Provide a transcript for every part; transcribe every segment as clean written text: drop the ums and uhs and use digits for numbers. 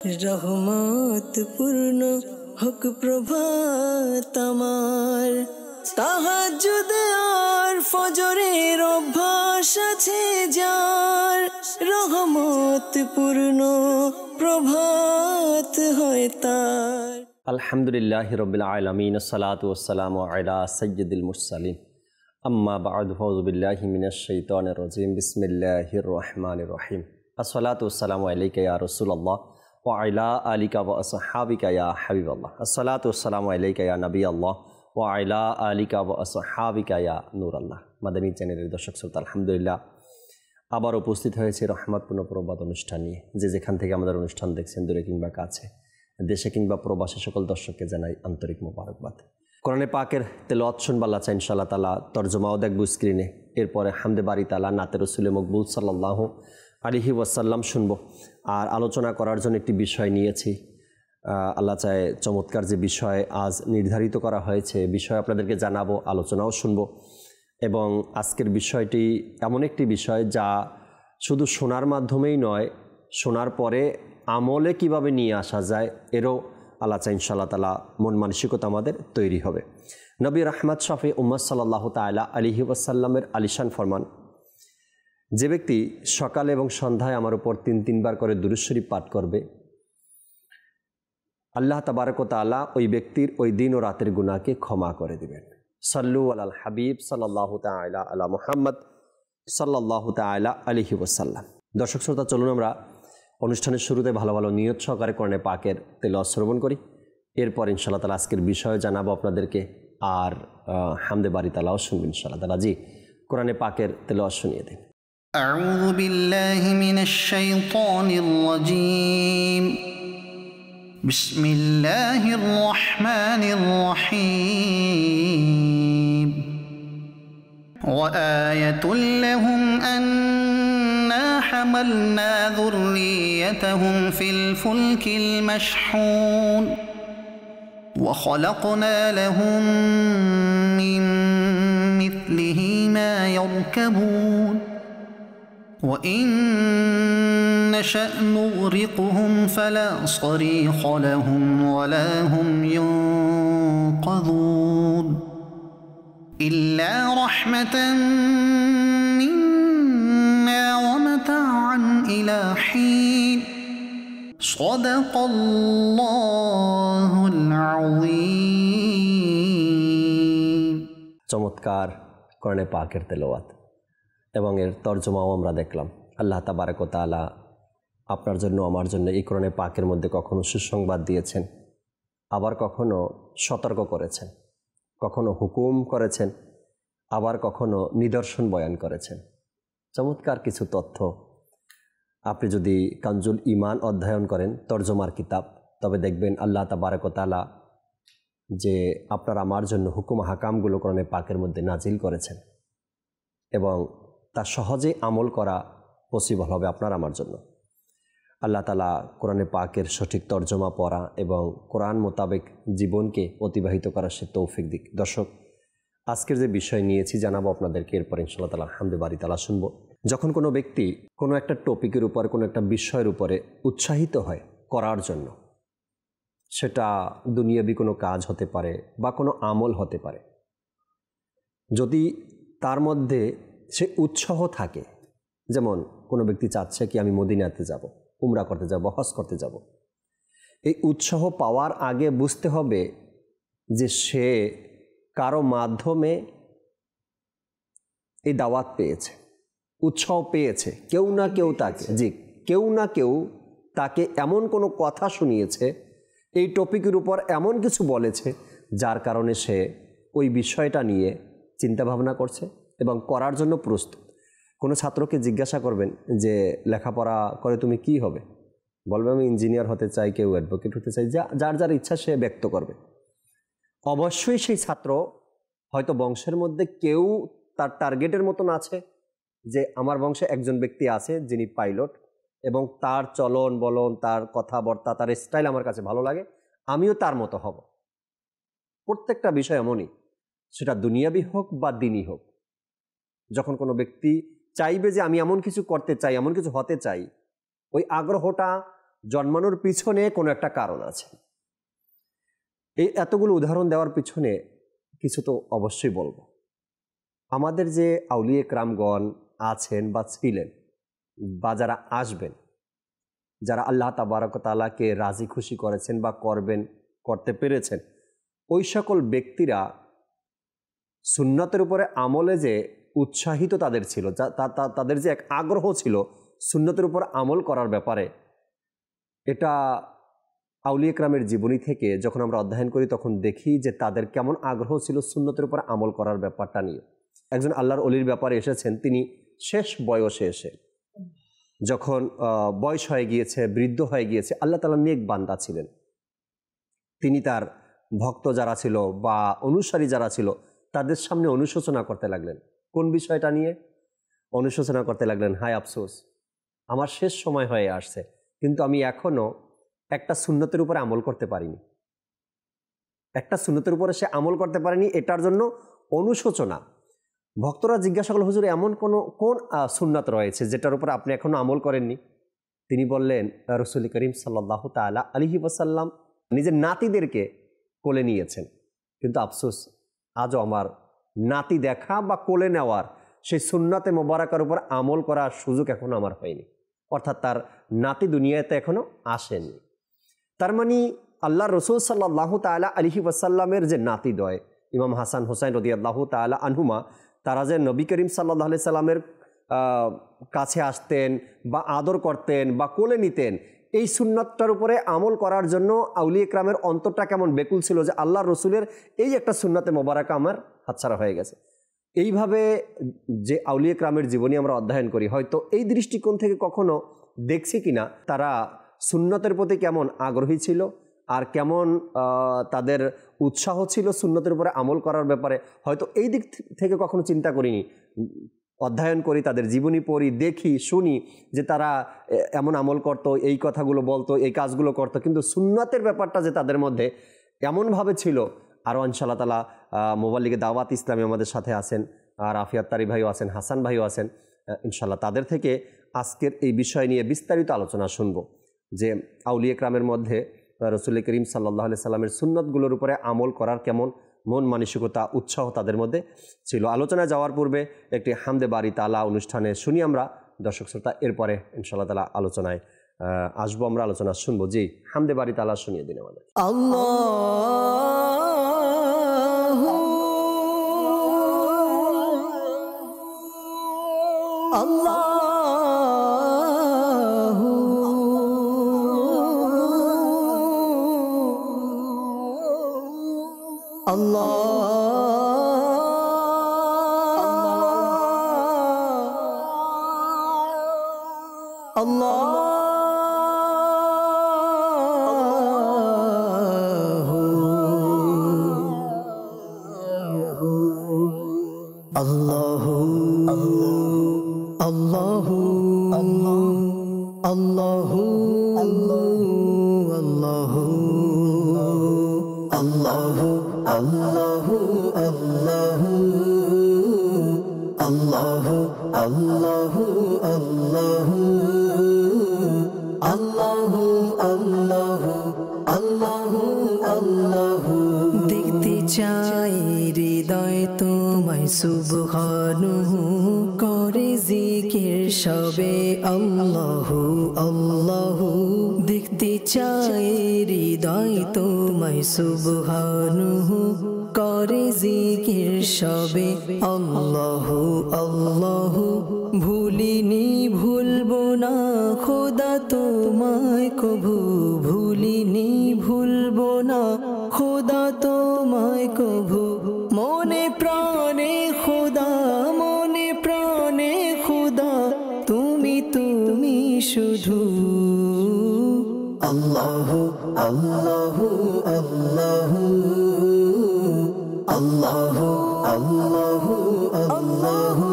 রহমত পূর্ণ হোক প্রভাত আমার, তাহাজ্জুদ আর ফজরের অভ্যাস আছে যার, রহমত পূর্ণ প্রভাত হয় তার। আলহামদুলিল্লাহি রাব্বিল আলামিন, আসসালাতু ওয়াসসালামু আলা সাইয়্যিদিল মুরসালিন, আম্মা বা'দু, ফাউযু বিল্লাহি মিনাশ শাইতানির রাজীম, বিসমিল্লাহির রহমানির রহিম। আসসালাতু ওয়াসসালামু আলাইকা ইয়া রাসূলুল্লাহ ওয়া আলা আলিকা ওয়া আসহাবিকা ইয়া হাবিবাল্লাহ। আসসালাতু ওয়াসসালামু আলাইকা ইয়া নবিয়াল্লাহ ওয়া আলা আলিকা ওয়া আসহাবিকা ইয়া নূরাল্লাহ। মাদানী চ্যানেলের দর্শক শ্রোতা, আলহামদুলিল্লাহ আবার উপস্থিত হয়েছে রহমতপূর্ণ প্রবাদ অনুষ্ঠান নিয়ে। যে যেখান থেকে আমাদের অনুষ্ঠান দেখছেন, দূরে কিংবা কাছে, দেশে কিংবা প্রবাসী, সকল দর্শককে জানাই আন্তরিক মোবারকবাদ। কোরআনে পাকের তেলাওয়াত শুনবা আল্লাহ চাই ইনশাআল্লাহ তাআলা, তরজমাও দেখব স্ক্রিনে। এরপরে হামদে বারি তাআলা, নাতে রাসূলে মকবুল সাল্লাল্লাহু আলাইহি ওয়াসাল্লাম শুনব। আর আলোচনা করার জন্য একটি বিষয় নিয়েছি। আল্লাহ চায় চমৎকার যে বিষয় আজ নির্ধারিত করা হয়েছে, বিষয় আপনাদেরকে জানাবো, আলোচনাও শুনব। এবং আজকের বিষয়টি এমন একটি বিষয় যা শুধু শোনার মাধ্যমেই নয়, শোনার পরে আমলে কিভাবে নিয়ে আসা যায় এরও আল্লাহ চাই ইনশাআল্লাহ তাআলা মন মানসিকতা আমাদের তৈরি হবে। নবী রাহমাত শফি উম্মত সাল্লাল্লাহু তাআলা আলাইহি ওয়াসাল্লামের আলিশান ফরমান, যে ব্যক্তি সকালে এবং সন্ধ্যায় আমার উপর 3 বার করে দুরূদ শরীফ পাঠ করবে, আল্লাহ তাবারক ওয়া তাআলা ওই ব্যক্তির ওই দিন ও রাতের গুনাহকে ক্ষমা করে দিবেন। সাল্লু আলাল হাবিব সাল্লাল্লাহু তাআলা আলা মুহাম্মদ সাল্লাল্লাহু তাআলা আলাইহি ওয়াসাল্লাম। দর্শক শ্রোতা, চলুন আমরা অনুষ্ঠানের শুরুতে ভালো ভালো নিয়ত সহকারে কোরআনে পাকের তেলাওয়াত শ্রবণ করি। এরপর ইনশাআল্লাহ তাআলা আজকের বিষয় জানাবো আপনাদেরকে, আর হামদে বারি তাআলাও শুনবেন ইনশাআল্লাহ তাআলা। জি, কোরআনে পাকের তেলাওয়াত শুনিয়ে দিন। আউযু বিল্লাহি মিনাশ শাইতানির রাজীম। বিসমিল্লাহির রহমানির রহিম। ওয়া আয়াতুল লাহুম আন্না হামালনা যুররিয়াতাহুম ফিল ফুলকিল মাশহুন ওয়া খালাকনা লাহুম মিন মিথলিহি মা ইয়ারকাবুন ওয়া ইন نشأ نغرقهم فلا صريخ لهم ولا هم ينقذون إلا رحمة منا ومتاعا إلى حين صدق الله العظيم। চমৎকার কোরআনে পাকের তেলাওয়াত এবং এর তরজমাও আমরা দেখলাম। আল্লাহ তাবারক ওয়া তাআলা আপনার জন্য আমার জন্য এই কোরআনে পাকের মধ্যে কখনো সুসংবাদ দিয়েছেন, আবার কখনো সতর্ক করেছেন, কখনো হুকুম করেছেন, আবার কখনো নিদর্শন বয়ান করেছেন। চমৎকার কিছু তথ্য আপনি যদি কানজুল ঈমান অধ্যয়ন করেন, তরজমার কিতাব, তবে দেখবেন আল্লাহ তাবারক ওয়া তাআলা যে আপনার আমার জন্য হুকুম হাকামগুলো কোরআনে পাকের মধ্যে নাজিল করেছেন এবং তা সহজে আমল করা পসিবল হবে আপনার আমার জন্য। আল্লাহ তাআলা কোরআনে পাকের সঠিক তর্জমা পড়া এবং কোরআন মোতাবেক জীবনকে অতিবাহিত করার সে তৌফিক দিক। দর্শক, আজকের যে বিষয় নিয়েছি জানাবো আপনাদেরকে, এরপর ইনশাআল্লাহ তাআলা হামদে বারি তাআলা শুনব। যখন কোনো ব্যক্তি কোনো একটা টপিকের উপর, কোনো একটা বিষয়ের উপরে উৎসাহিত হয় করার জন্য, সেটা দুনিয়াবি কোনো কাজ হতে পারে বা কোনো আমল হতে পারে, যদি তার মধ্যে সে উৎসাহ থাকে, যেমন কোনো ব্যক্তি চাচ্ছে কি আমি মদিনাতে যাব, উমরা করতে যাব, হজ করতে যাব, এই উৎসাহ পাওয়ার আগে বুঝতে হবে যে সে কারো মাধ্যমে এই দাওয়াত পেয়েছে, উৎসাহ পেয়েছে, কেউ না কেউ তাকে এমন কোনো কথা শুনিয়েছে, এই টপিকের উপর এমন কিছু বলেছে যার কারণে সে ওই বিষয়টা নিয়ে চিন্তা ভাবনা করছে এবং করার জন্য প্রস্তুত। কোনো ছাত্রকে জিজ্ঞাসা করবেন যে লেখাপড়া করে তুমি কি হবে, বলবে আমি ইঞ্জিনিয়ার হতে চাই, কেউ অ্যাডভোকেট হতে চাই, যার যার ইচ্ছা সে ব্যক্ত করবে। অবশ্যই সেই ছাত্র হয়তো বংশের মধ্যে কেউ তার টার্গেটের মতন আছে, যে আমার বংশে একজন ব্যক্তি আছে যিনি পাইলট এবং তার চলন বলন, তার কথাবার্তা, তার স্টাইল আমার কাছে ভালো লাগে, আমিও তার মতো হব। প্রত্যেকটা বিষয় এমনই, সেটা দুনিয়াবি হোক বা দিনই হোক। যখন কোনো ব্যক্তি চাইবে যে আমি এমন কিছু করতে চাই, এমন কিছু হতে চাই, ওই আগ্রহটা জন্মানোর পিছনে কোনো একটা কারণ আছে। এই এতগুলো উদাহরণ দেওয়ার পিছনে কিছু তো অবশ্যই বলবো। আমাদের যে আউলিয়ে কেরামগণ আছেন বা ছিলেন বা যারা আসবেন, যারা আল্লাহ তাবারক ওয়া তাআলাকে রাজি খুশি করেছেন বা করতে পেরেছেন, ওই সকল ব্যক্তিরা সুন্নতের উপরে আমলে যে উৎসাহিত তাদের ছিল, তাদের যে এক আগ্রহ ছিল সুন্নতের উপর আমল করার ব্যাপারে, এটা আউলিয়া কেরামের জীবনী থেকে যখন আমরা অধ্যয়ন করি তখন দেখি যে তাদের কেমন আগ্রহ ছিল সুন্নতের উপর আমল করার ব্যাপারটা নিয়ে। একজন আল্লাহর অলির ব্যাপারে এসেছেন, তিনি শেষ বয়সে এসে যখন বয়স হয়ে গিয়েছে, বৃদ্ধ হয়ে গিয়েছে, আল্লাহ তাআলা নেক বান্দা ছিলেন, তিনি তার ভক্ত যারা ছিল বা অনুসারী যারা ছিল তাদের সামনে অনুশোচনা করতে লাগলেন। কোন বিষয়টা নিয়ে অনুশোচনা করতে লাগলেন? হায় আফসোস, আমার শেষ সময় হয়ে আসছে, কিন্তু আমি এখনও একটা সুন্নতের উপরে আমল করতে পারিনি। একটা সুন্নতের উপরে সে আমল করতে পারেনি, এটার জন্য অনুশোচনা। ভক্তরা জিজ্ঞাসা করল, হুজুর এমন কোন সুন্নাত রয়েছে যেটার উপর আপনি এখনো আমল করেননি? তিনি বললেন, রাসূল করিম সাল্লাল্লাহু তাআলা আলাইহি ওয়াসাল্লাম নিজের নাতিদেরকে কোলে নিয়েছেন, কিন্তু আফসোস আজও আমার নাতি দেখা বা কোলে নেওয়ার সেই সুন্নাতে মোবারকার উপর আমল করার সুযোগ এখনো আমার হয়নি। অর্থাৎ তার নাতি দুনিয়াতে এখনো আসেনি। তার মানে আল্লাহ রসুল সাল্লাল্লাহু তাআলা আলাইহি ওয়াসাল্লামের যে নাতিদ্বয় ইমাম হাসান হোসাইন রাদিয়াল্লাহু তাআলা আনহুমা, তারা যে নবী করিম সাল্লাল্লাহু আলাইহি সাল্লামের কাছে আসতেন বা আদর করতেন বা কোলে নিতেন, এই সুন্নাতটার উপরে আমল করার জন্য আউলিয়া কেরামের অন্তরটা কেমন বেকুল ছিল যে আল্লাহ রসুলের এই একটা সুন্নাতে মোবারকা আমার হাতছাড়া হয়ে গেছে। এইভাবে যে আউলিয়া কেরামের জীবনী আমরা অধ্যয়ন করি, হয়তো এই দৃষ্টিকোণ থেকে কখনো দেখছি কিনা তারা সুন্নতের প্রতি কেমন আগ্রহী ছিল আর কেমন তাদের উৎসাহ ছিল সুন্নতের উপরে আমল করার ব্যাপারে, হয়তো এই দিক থেকে কখনো চিন্তা করিনি। অধ্যয়ন করি, তাদের জীবনী পড়ি, দেখি, শুনি যে তারা এমন আমল করতো, এই কথাগুলো বলতো, এই কাজগুলো করতো, কিন্তু সুন্নতের ব্যাপারটা যে তাদের মধ্যে এমনভাবে ছিল। আরও ইনশাআল্লাহ তাআলা মোবাল্লিগে দাওয়াত ইসলামী আমাদের সাথে আছেন, আর আফিয়াত তারি ভাইও আছেন, হাসান ভাইও আছেন, ইনশাআল্লাহ তাদের থেকে আজকের এই বিষয় নিয়ে বিস্তারিত আলোচনা শুনব যে আউলিয়া কেরামের মধ্যে রাসূল করিম সাল্লাল্লাহু আলাইহি সাল্লামের সুন্নতগুলোর উপরে আমল করার কেমন মন মানসিকতা, উৎসাহ তাদের মধ্যে ছিল। আলোচনায় যাওয়ার পূর্বে একটি হামদে বারি তাআলা অনুষ্ঠানে শুনি আমরা দর্শক শ্রোতা, এরপরে ইনশাআল্লাহ তাআলা আলোচনায় আসবো, আমরা আলোচনা শুনবো। জি, হামদে বারি তাআলা শুনিয়ে দিন আমাদের। আল্লাহ Allah Allah Allahu Allahu Allahu Allahu Allahu Allahu Allahu Allahu Allahu Allahu Allahu Allahu Allahu দেখতে চাই হৃদয় তোমায় সুবহানাহু করে জিকির সবে আল্লাহু আল্লাহু দেখতে চাই হৃদয় তোমায় সুবহানাহু করে জিকির সবে আল্লাহু আল্লাহু ভুলিনি ভুলবো না খোদা তোমায় কভু ভুলিনি ভুলবো না খোদা তোমায় কভু মনে প্রাণে খোদা মনে প্রাণে খোদা তুমি তুমি শুধু আল্লাহু আল্লাহু আল্লাহু আল্লাহু আল্লাহু আল্লাহু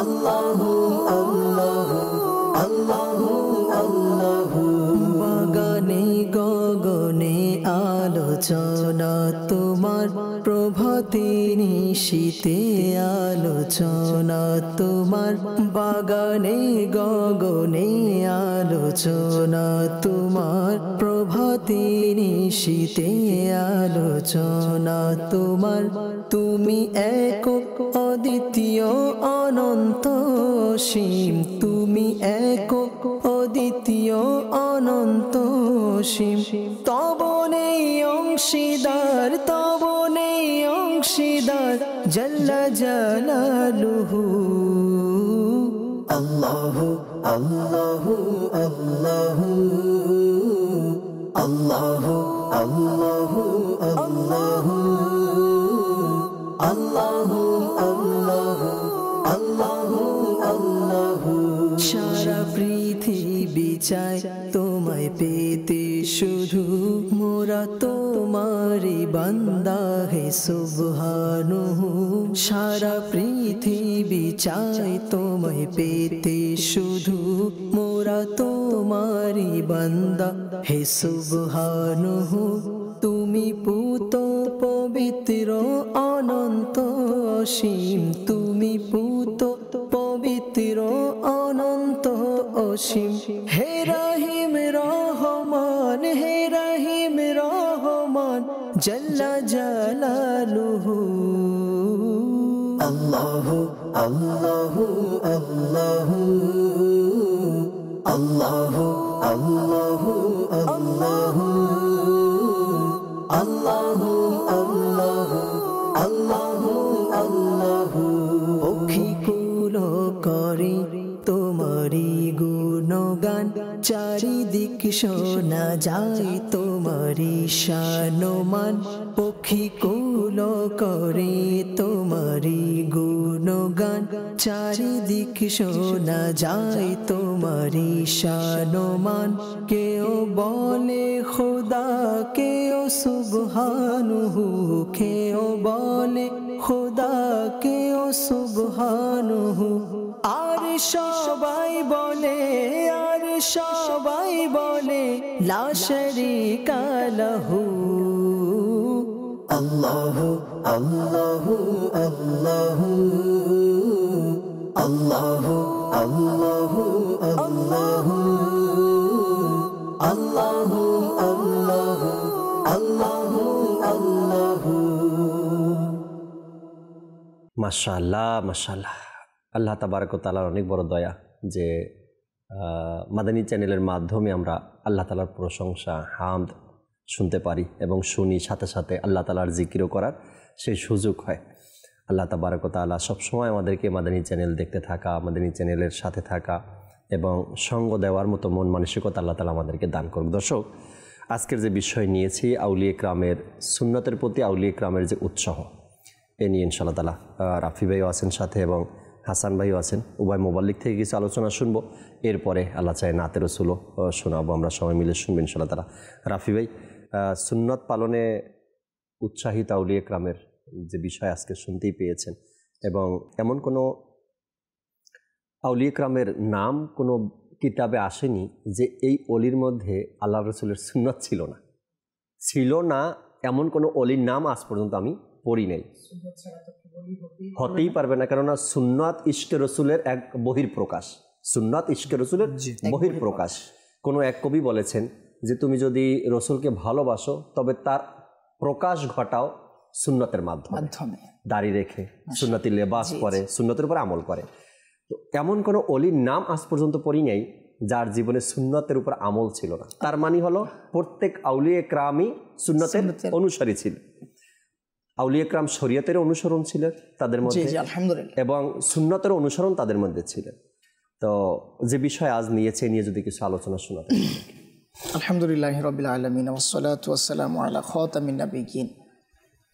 আল্লাহু আল্লাহু আল্লাহু আল্লাহু বাগানে গগনে আলোচনা তোমার প্রভাতে নিশীতে আলোচনা তোমার, বাগানে গগনে আলোচনা তোমার, প্রভাতে নিশীতে আলোচনা তোমার। তুমি একক অদ্বিতীয় অনন্ত অসীম, তুমি একক অদ্বিতীয় অনন্ত অসীম। তব নেই অংশীদার, তব নেই অংশীদার, জাল্লা জালালুহু। আল্লাহু আল্লাহু আল্লাহু আল্লাহু আল্লাহু আল্লাহু আল্লাহু আল্লাহু আল্লাহু আল্লাহু। সারা পৃথিবী চায় তোমায় পেতে শুধু, মোরা তোমারি বান্দা হে সুবহানাহু। সারা পৃথিবী চায় তোমায় পেতে শুধু, মোরা তোমারি বান্দা হে সুবহানাহু। তুমি পুত পবিত্র অনন্ত অসীম, তুমি পুত পবিত্র অনন্ত অসীম। হে রহিম রহমান, হে রহিম রহমান, জাল্লা জালালুহু। আল্লাহু আল্লাহু আল্লাহু আল্লাহু আল্লাহু আল্লাহু আল্লাহু আল্লাহু আল্লাহু আল্লাহু। পক্ষী কুল করে তোমারি গুণগান, চারিদিক শোনা যায় তোমারি শানমান। পক্ষী কুল করে তোমারি গুণগান, চারিদিক শোনা যায় তোমারি শানমান। কেউ বলে খোদা, কেউ সুবহানুহু, কেউ বলে খোদা, কেউ সুবহানুহু। আর সবাই বলে, আর সবাই বলে লা শারীকা লাহু। আল্লাহু আল্লাহু আল্লাহু আল্লাহু আল্লাহু আল্লাহু আল্লাহু আল্লাহু আল্লাহু আল্লাহু। মাশাআল্লাহ মাশাআল্লাহ। আল্লাহ তাবারক ওয়া তাআলার অনেক বড় দয়া যে মাদানী চ্যানেলের মাধ্যমে আমরা আল্লাহ তাআলার প্রশংসা হামদ শুনতে পারি এবং শুনি, সাথে সাথে আল্লাহ তাআলার জিকিরও করার সেই সুযোগ হয়। আল্লাহ তাবারক ওয়া তাআলা সবসময় আমাদেরকে মাদানী চ্যানেল দেখতে থাকা, মাদানী চ্যানেলের সাথে থাকা এবং সঙ্গ দেওয়ার মতো মন মানসিকতা আল্লাহ তাআলা আমাদেরকে দান করুক। দর্শক, আজকের যে বিষয় নিয়েছি আউলিয়া কিরামের সুন্নতের প্রতি আউলিয়া কিরামের যে উৎসাহ, এ নিয়ে ইনশাআল্লাহ তাআলা রাফি ভাইও আছেন সাথে এবং হাসান ভাইও আছেন। উভয় মোবাল্লিক থেকে কিছু আলোচনা শুনবো, এরপরে আল্লাহ চায় নাতে রসুলও শোনাবো, আমরা সবাই মিলে শুনবো ইনশাআল্লাহ তাআলা। রাফি ভাই, সুন্নত পালনে উৎসাহিত আউলিয়া কিরামের যে বিষয় আজকে শুনতেই পেয়েছেন, এবং এমন কোনো আউলিয়া কিরামের নাম কোনো কিতাবে আসেনি যে এই অলির মধ্যে আল্লাহ রসুলের সুন্নত ছিল না এমন কোনো অলির নাম আজ পর্যন্ত আমি পড়ি নাই। হতেই পারবে না, কেননা সুন্নাত ইশকে রসুলের এক বহির্প্রকাশ, সুন্নাত ইশকে রসুলের বহির্প্রকাশ। কোনো এক কবি বলেছেন যে তুমি যদি রসুলকে ভালোবাসো তবে তার প্রকাশ ঘটাও সুন্নতের মাধ্যমে, দাড়ি রেখে, সুন্নতি লেবাস পরে, সুন্নতের উপর আমল করে। তো এমন কোনো অলির নাম আজ পর্যন্ত পড়ি নাই যার জীবনে সুন্নতের উপর আমল ছিল না। তার মানে হলো প্রত্যেক আউলিয়া কিরামই সুন্নতের অনুসারী ছিল। আউলিয়া কিরাম শরীয়তের অনুসরণ ছিল তাদের মধ্যে, এবং সুন্নতের অনুসরণ তাদের মধ্যে ছিল। তো যে বিষয় আজ নিয়েছে নিয়ে যদি কিছু আলোচনা শোনাতে। আলহামদুলিল্লাহি রাব্বিল আলামিন ওয়াসসালাতু ওয়াসসালামু আলা খাতামিন নাবিয়্যিন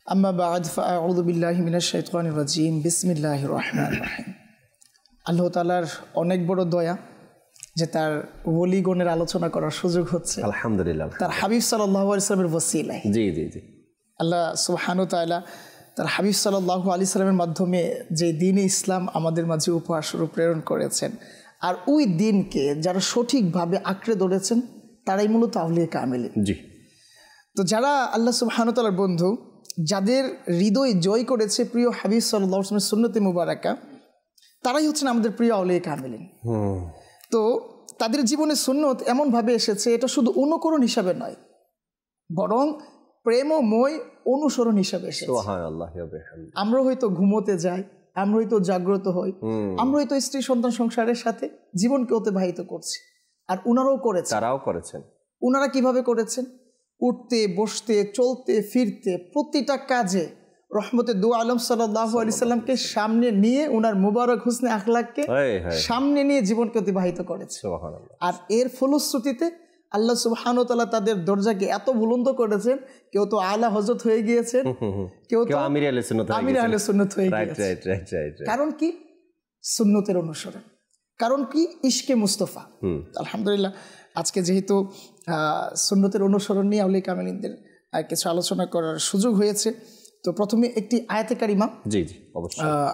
আম্মা বা'দ ফাআউযু বিল্লাহি মিনাশ শাইতানির রাজীম বিসমিল্লাহির রহমানির রহিম। আল্লাহ তাআলার অনেক বড় দয়া যে তার ওলিগণের আলোচনা করার সুযোগ হচ্ছে আলহামদুলিল্লাহ, তার হাবিব সাল্লাল্লাহু আলাইহি ওয়াসাল্লামের ওসিলায়। জি জি জি, আল্লাহ সুবহানাহু ওয়া তাআলা তার হাবিব সাল্লাল্লাহু আলাইহি সাল্লামের মাধ্যমে যে দ্বীন ইসলাম আমাদের মাঝে উপহার স্বরূপ প্রেরণ করেছেন, আর ওই দিনকে যারা সঠিকভাবে আঁকড়ে ধরেছেন তারাই মূলত আউলিয়া কামিলিন। জি। তো যারা আল্লাহ সুবহানাহু ওয়া তাআলার বন্ধু, যাদের হৃদয় জয় করেছে প্রিয় হাবিব সাল্লাল্লাহু আলাইহি ওয়াসাল্লামের সুন্নতে মুবারাকা, তারাই হচ্ছেন আমাদের প্রিয় আউলিয়া কামিলিন। তো তাদের জীবনে সুন্নত এমনভাবে এসেছে, এটা শুধু অনুকরণ হিসাবে নয়, বরং প্রেমময় অনুসরণ হিসাবে এসেছে। সুবহানাল্লাহ ওয়া বিহামদিহি। আমরা হয়তো ঘুমোতে যাই, আমরা হয়তো জাগ্রত হই, আমরা হয়তো স্ত্রী সন্তান সংসারের সাথে জীবনকে অতিবাহিত করছি, আর উনারাও করেছেন। তারাও করেছেন। উনারা কিভাবে করেছেন? উঠতে বসতে চলতে ফিরতে প্রতিটা কাজে রহমতে দু আলম সাল্লাল্লাহু আলাইহি সাল্লামকে সামনে নিয়ে, উনার মুবারক হুসনে আখলাককে সামনে নিয়ে জীবনকে অতিবাহিত করেছে। আর এর ফলশ্রুতিতে আল্লাহ সুবহানাহু ওয়া তাআলা তাদের দরজাকে এত বুলন্দ করেছেন, কেউ তো আলা হযরত হয়ে গিয়েছেন, কেউ তো আমির আহলে সুন্নাত হয়ে গিয়েছেন। কারণ কি? সুন্নতের অনুসরণ। কারণ কি? ইশকে মুস্তাফা। আলহামদুলিল্লাহ, আজকে যেহেতু সুন্নতের অনুসরণ নিয়ে আউলিয়া কামিলিনদের কিছু আলোচনা করার সুযোগ হয়েছে, তো প্রথমে একটি আয়াতে কারিমা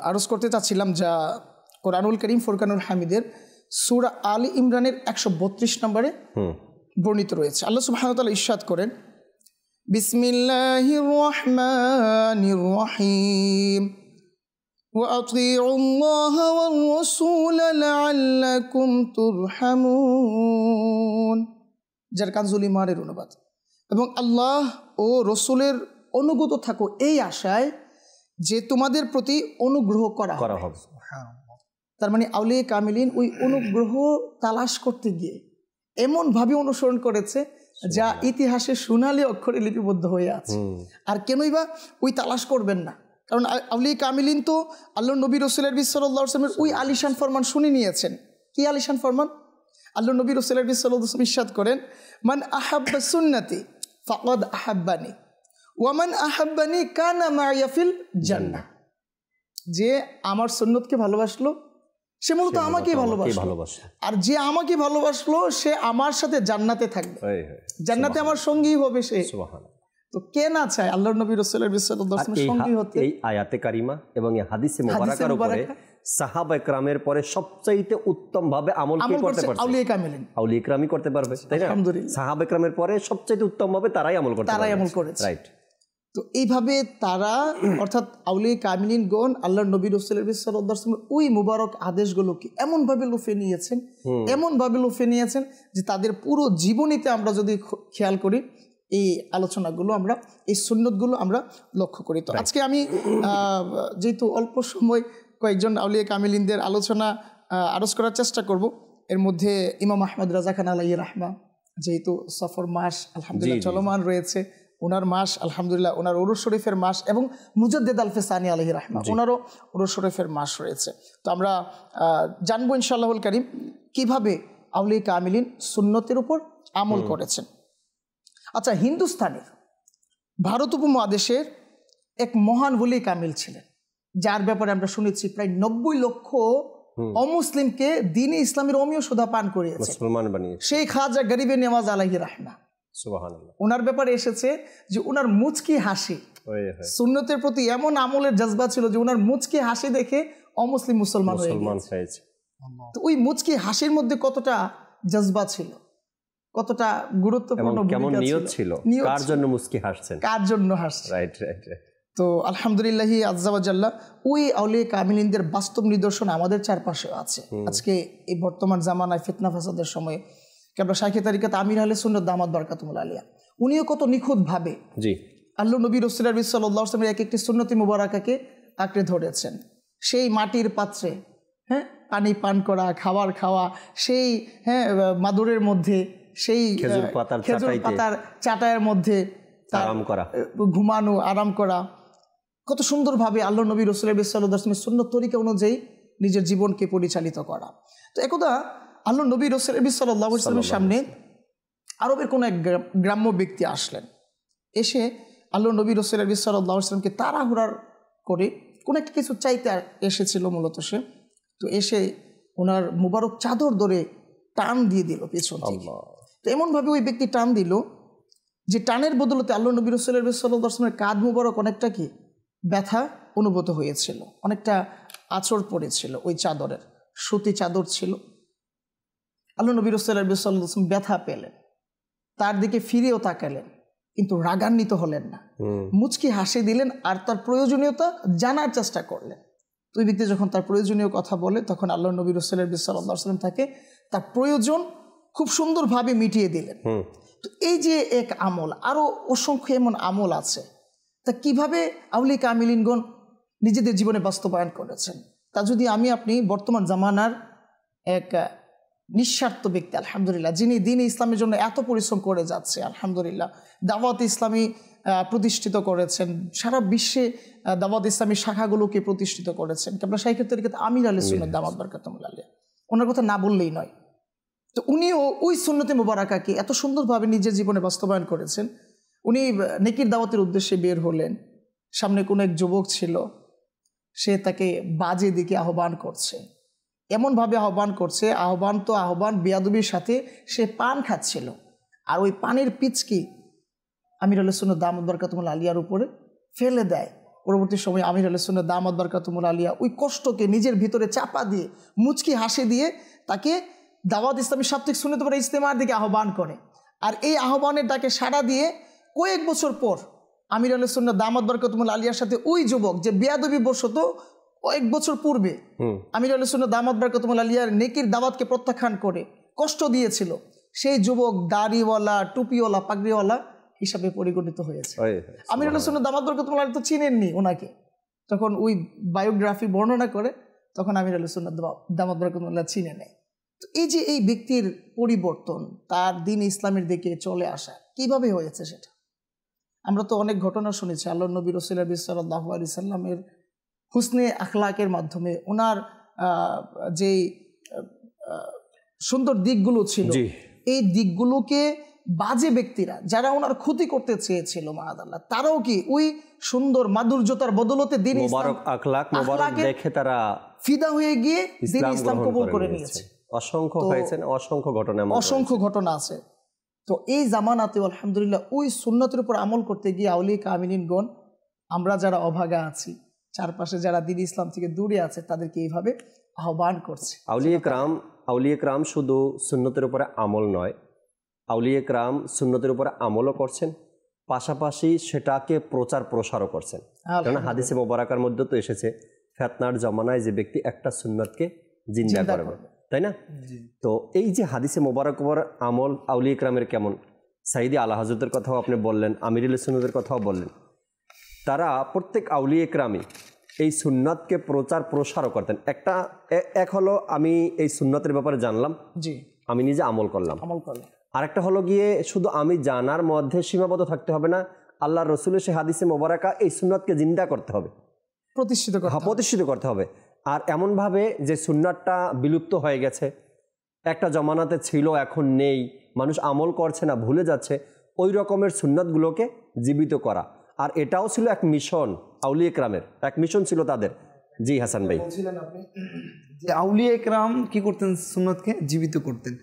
আরজ করতে চাচ্ছিলাম, যা কোরআনুল কারীম ফুরকানুল হামিদের সূরা আলী ইমরানের 132 নম্বরে বর্ণিত রয়েছে। আল্লাহ সুবহানাহু ওয়া তাআলা ইরশাদ করেন, বিসমিল্লাহির রহমানির রহিম ওয়া আতিউল্লাহা ওয়ার রাসূল লাআল্লাকুম তুরহামুন, যার কানজুল ইমানের অনুবাদ, এবং আল্লাহ ও রসুলের অনুগত থাকো এই আশায় যে তোমাদের প্রতি অনুগ্রহ করা হবে। তার মানে আউলিয়া কামিলিন ওই অনুগ্রহ তালাশ করতে গিয়ে এমনভাবে অনুসরণ করেছে যা ইতিহাসে সোনালী অক্ষরে লিপিবদ্ধ হয়ে আছে। আর কেনই বা ওই তালাশ করবেন না? কারণ আউলিয়া কামিলিন তো আল্লাহ নবী রাসূল সাল্লাল্লাহু আলাইহি ওয়াসাল্লামের ওই আলিশান ফরমান শুনে নিয়েছেন। কি আলিশান ফরমান? আল্লাহ নবী রাসূল সাল্লাল্লাহু আলাইহি ওয়াসাল্লাম ইরশাদ করেন, মান আহাব্বা সুন্নতি ফাকাদ আহাব্বানি ওয়া মান আহাব্বানি কানা মাইয়া ফিল জান্নাহ। যে আমার সুন্নতকে ভালোবাসলো সে মূলত আমাকেই ভালোবাসলো, আর যে আমাকে ভালোবাসলো সে আমার সাথে জান্নাতে থাকবে, জান্নাতে আমার সঙ্গী হবে সে। তো কে না চায় আল্লাহর নবী রাসূল সাল্লাল্লাহু আলাইহি ওয়াসাল্লামের সঙ্গী হতে? এই আয়াতে কারিমা এবং এই হাদিসে মুবারাকার উপরে সাহাবা একরামের পরে সবচাইতে উত্তম ভাবে আমল কে করতে পারছে? আউলিয়া কামিলিন, আউলিয়া একরামই করতে পারবে, তাই না? আলহামদুলিল্লাহ, সাহাবা একরামের পরে সবচাইতে উত্তম ভাবে তারাই আমল করেছে। রাইট। তো এইভাবে তারা অর্থাৎ আউলিয়া কামিলিনগণ আল্লাহর নবী রাসূল সাল্লাল্লাহু আলাইহি ওয়াসাল্লামের ওই মুবারক আদেশগুলোকে এমনভাবে লুফে নিয়েছেন যে তাদের পুরো জীবনীতে আমরা যদি খেয়াল করি এই আলোচনাগুলো, আমরা এই সুন্নতগুলো আমরা লক্ষ্য করি। তো আজকে আমি যেহেতু অল্প সময় কয়েকজন আউলিয়া কামিলিনদের আলোচনা আরজ করার চেষ্টা করব। এর মধ্যে ইমাম আহমদ রাজা খান আলাইহি রাহমা, যেহেতু সফর মাস আলহামদুলিল্লাহ চলমান রয়েছে, ওনার মাস আলহামদুলিল্লাহ, ওনার উরুস শরীফের মাস, এবং মুজাদ্দিদ আল ফিসানি আলাইহি রাহমা, ওনারও উরুস শরীফের মাস রয়েছে। তো আমরা জানবো ইনশাআল্লাহুল কারীম কিভাবে আউলিয়া কামিলিন সুন্নতের উপর আমল করেছেন। আচ্ছা, হিন্দুস্তানের ভারত উপমহাদেশের এক মহান ওলি কামিল ছিলেন, যার ব্যাপারে আমরা শুনেছি প্রায় 90 লক্ষ অমুসলিমকে দ্বীনে ইসলামের অমীয় সুধা পান করিয়েছে, মুসলমান বানিয়েছে, সেই খাজা গরিবে নেওয়াজ আলাইহি রাহমা। সুবহানাল্লাহ। ওনার ব্যাপারে এসেছে যে ওনার মুচকি হাসি, সুন্নতের প্রতি এমন আমলের জজবা ছিল যে ওনার মুচকি হাসি দেখে অমুসলিম মুসলমান হয়ে গেছে। তো ওই মুচকি হাসির মধ্যে কতটা জজবা ছিল, কতটা গুরুত্বপূর্ণ নিয়ত ছিল, কার জন্য মুচকি হাসছেন, কার জন্য হাসছেন। রাইট। তো আলহামদুলিল্লাহ আজ্জা ওয়া জাল্লা ওই আউলিয়া কামিলিনদের বাস্তব নিদর্শন আমাদের চারপাশে আছে। আজকে এই বর্তমান জামানায় ফিতনা ফাসাদের সময়ে কেবলা শাইখে তারিকাত আমির আহলে সুন্নাত দামাত বারাকাতুহুল আলিয়া উনিও কত নিখুঁতভাবে আল্লাহ নবী রাসূল সাল্লাল্লাহু আলাইহি ওয়াসাল্লামের এক একটি সুন্নতি মুবারাকাকে আঁকড়ে ধরেছেন। সেই মাটির পাত্রে পানি পান করা, খাবার খাওয়া, সেই মাদুরের মধ্যে, সেই খেজুর পাতার চাটায়ের মধ্যে ঘুমানো, আরাম করা, কত সুন্দরভাবে আল্লাহ নবী রাসূল সাল্লাল্লাহু আলাইহি ওয়াসাল্লামের সুন্নত তরিকা অনুযায়ী নিজের জীবনকে পরিচালিত করা। তো একদা আল্লাহ নবী রাসূল সাল্লাল্লাহু আলাইহি ওয়াসাল্লামের সামনে আরবের কোনো এক গ্রাম্য ব্যক্তি আসলেন। এসে আল্লাহ নবী রাসূল সাল্লাল্লাহু আলাইহি ওয়াসাল্লামকে তাড়াহুড়া করে কোনো একটা কিছু চাইতে এসেছিল মূলত সে। তো এসে ওনার মুবারক চাদর ধরে টান দিয়ে দিল পেছন থেকে। তো এমনভাবে ওই ব্যক্তি টান দিল যে টানের বদলতে আল্লাহ নবী রাসূল সাল্লাল্লাহু আলাইহি ওয়াসাল্লামের কাঁধ মুবারক অনেকটা কি ব্যথা অনুভূত হয়েছিল, অনেকটা আঁচড় পড়েছিল ওই চাদরের, সুতি চাদর ছিল। আল্লাহ নবী রাসূল সাল্লাল্লাহু আলাইহি ওয়াসাল্লাম ব্যথা পেলেন, তার দিকে ফিরেও তাকালেন, কিন্তু রাগান্বিত হলেন না, মুচকি হাসি দিলেন আর তার প্রয়োজনীয়তা জানার চেষ্টা করলেন। তো ওই ব্যক্তি যখন তার প্রয়োজনীয় কথা বলে তখন আল্লাহ নবী রাসূলুল্লাহ সাল্লাল্লাহু আলাইহি ওয়াসাল্লাম তাকে তার প্রয়োজন খুব সুন্দরভাবে মিটিয়ে দিলেন। তো এই যে এক আমল, আরও অসংখ্য এমন আমল আছে, তা কিভাবে আউলিয়া কামিলিনগণ নিজেদের জীবনে বাস্তবায়ন করেছেন তা যদি আমি আপনি বর্তমান জামানার এক নিঃস্বার্থ ব্যক্তি, আলহামদুলিল্লাহ, যিনি দ্বীন ইসলামের জন্য এত পরিশ্রম করে যাচ্ছে, আলহামদুলিল্লাহ, দাওয়াত ইসলামী প্রতিষ্ঠিত করেছেন, সারা বিশ্বে দাওয়াত ইসলামী শাখাগুলোকে প্রতিষ্ঠিত করেছেন। কেবলা শাইখুত তরিকত আমির আহলে সুন্নাত দামাত বারকাতুহুল আলিয়া, ওনার কথা না বললেই নয়। তো উনিও ওই সুন্নতে মুবারাকাকে এত সুন্দরভাবে নিজের জীবনে বাস্তবায়ন করেছেন। উনি নেকির দাওয়াতের উদ্দেশ্যে বের হলেন, সামনে কোনো এক যুবক ছিল, সে তাকে বাজে দিকে আহ্বান করছে, এমনভাবে আহ্বান করছে, আহ্বান বেয়াদবির সাথে সে পান খাচ্ছিল, আর ওই পানের পিচকি আমির আহলে সুন্নাত দামাত বারকাতুহুল আলিয়ার উপরে ফেলে দেয়। পরবর্তী সময় আমির আহলে সুন্নাত দামাত বারকাতুহুল আলিয়া ওই কষ্টকে নিজের ভিতরে চাপা দিয়ে মুচকি হাসি দিয়ে তাকে দাওয়াত ইসলামী সাপ্তাহিক সুন্নাত ওয়াল ইজতিমার দিকে আহ্বান করে। আর এই আহ্বানের ডাকে সাড়া দিয়ে কয়েক বছর পর আমির আহলে সুন্নাত দামাত বারকাতুহুল আলিয়ার সাথে ওই যুবক যে বেয়াদবি বশত কয়েক বছর পূর্বে আমির আহলে সুন্নাত দামাত বারকাতুহুল আলিয়ার নেকির দাওয়াতকে প্রত্যাখ্যান করে কষ্ট দিয়েছিল, সেই যুবক দাড়িওয়ালা, টুপিওয়ালা, পাগড়িওয়ালা হিসাবে পরিগণিত হয়েছে। আমির আহলে সুন্নাত দামাত বারকাতুহুল আলিয়া তো চিনেননি ওনাকে, তখন ওই বায়োগ্রাফি বর্ণনা করে তখন আমির আহলে সুন্নাত দামাত বারকাতুহুল আলিয়া চিনে নেয়। তো এই যে এই ব্যক্তির পরিবর্তন, তার দ্বীন ইসলামের দিকে চলে আসা কিভাবে হয়েছে সেটা আমরা তো অনেক ঘটনা শুনেছি। আল্লাহ নবী রাসূলুল্লাহ সাল্লাল্লাহু আলাইহি সাল্লামের হুসনে আখলাকের মাধ্যমে ওনার যেই সুন্দর দিকগুলো ছিল, এই দিকগুলোকে বাজে ব্যক্তিরা যারা ওনার ক্ষতি করতে চেয়েছিল মাআযাল্লাহ, তারাও কি ওই সুন্দর মাধুর্যতার বদলতে দ্বীন ইসলাম আখলাক মোবারক দেখে তারা ফিদা হয়ে গিয়ে দ্বীন ইসলাম কবুল করে নিয়েছে। অসংখ্য ঘটনা আছে। তো এই জামানাতে আলহামদুলিল্লাহ ওই সুন্নতের উপর আমল করতে গিয়ে আউলিয়া কামিলিনগণ, আমরা যারা অভাগা আছি, চারপাশে যারা দ্বীন ইসলাম থেকে দূরে আছে, তাদেরকে এইভাবে আহ্বান করছে। আউলিয়া কেরাম শুধু সুন্নতের উপরে আমল নয়, আউলিয়া কেরাম সুন্নতের উপরে আমলও করছেন, পাশাপাশি সেটাকে প্রচার প্রসারও করছেন। কারণ হাদিসে মোবারকার মধ্যে তো এসেছে, ফিতনার জামানায় যে ব্যক্তি একটা সুন্নতকে জিন্দা করবে, তাই না? তো এই যে হাদিসে মোবারক আমল আউলিয়া কেরামের কেমন, সাইদি আলা হযরতের কথাও আপনি বললেন, আমির আহলে সুন্নাতের কথাও বললেন, তারা প্রত্যেক আউলিয়া কেরামই এই সুন্নাতকে প্রচার প্রসারও করতেন। এক হলো আমি এই সুন্নাতের ব্যাপারে জানলাম, আমি নিজে আমল করলাম। আরেকটা হলো গিয়ে শুধু আমি জানার মধ্যে সীমাবদ্ধ থাকতে হবে না, আল্লাহর রাসূলের সেই হাদিসে মোবারকা এই সুন্নাতকে জিন্দা করতে হবে, প্রতিষ্ঠিত করতে হবে। আর এমনভাবে যে সুন্নাতটা বিলুপ্ত হয়ে গেছে, একটা জমানাতে ছিল এখন নেই, মানুষ আমল করছে না, ভুলে যাচ্ছে, ওই রকমের সুন্নাতগুলোকে জীবিত করা। আর এটাও ছিল এক মিশন, আউলিয়া কেরামের এক মিশন ছিল তাদের। জি হাসান ভাই, বলছিলেন আপনি যে আউলিয়া কেরাম কি করতেন, সুন্নাতকে জীবিত করতেন।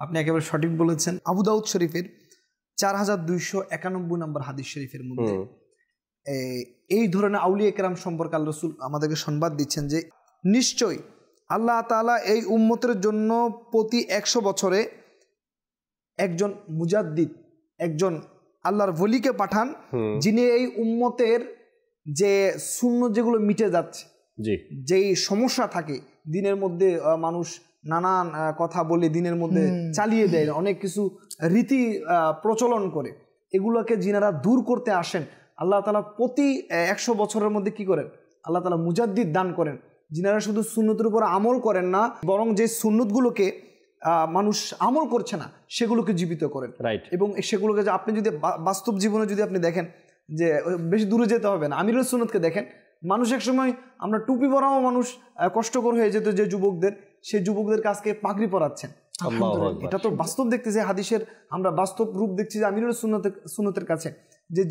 আপনি একেবারে সঠিক বলেছেন। আবু দাউদ শরীফের 4291 নম্বর হাদিস শরীফের মধ্যে এই ধরনের আউলিয়া কেরাম সম্পর্কে আল্লাহ রাসূল আমাদেরকে সংবাদ দিচ্ছেন যে নিশ্চয়ই আল্লাহ তাআলা এই উম্মতের জন্য প্রতি 100 বছরে একজন মুজাদ্দিদ, একজন আল্লাহর ওলিকে পাঠান, যিনি এই উম্মতের যে সুন্নত যেগুলো মিটে যাচ্ছে, যেই সমস্যা থাকে দিনের মধ্যে, মানুষ নানান কথা বলে দিনের মধ্যে চালিয়ে দেয়, অনেক কিছু রীতি প্রচলন করে, এগুলোকে যিনারা দূর করতে আসেন, আল্লাহ তাআলা প্রতি 100 বছরের মধ্যে কি করেন, আল্লাহ তাআলা মুজাদ্দিদ দান করেন, যিনারা শুধু সুন্নতের উপর আমল করেন না, বরং যে সুন্নতগুলোকে মানুষ আমল করছে না সেগুলোকে জীবিত করেন। এবং সেগুলোকে আপনি যদি বাস্তব জীবনে যদি আপনি দেখেন, যে বেশি দূরে যেতে হবে না, আমিরুল সুন্নতকে দেখেন, মানুষ এক সময় আমরা টুপি পরাও মানুষ কষ্টকর হয়ে যেত যে যুবকদের, সেই যুবকদের কাছকে পাগড়ি পরাচ্ছেন। এটা তো বাস্তব দেখতেছি, হাদিসের আমরা বাস্তব রূপ দেখছি যে আমিরুল সুন্নতের কাছে যে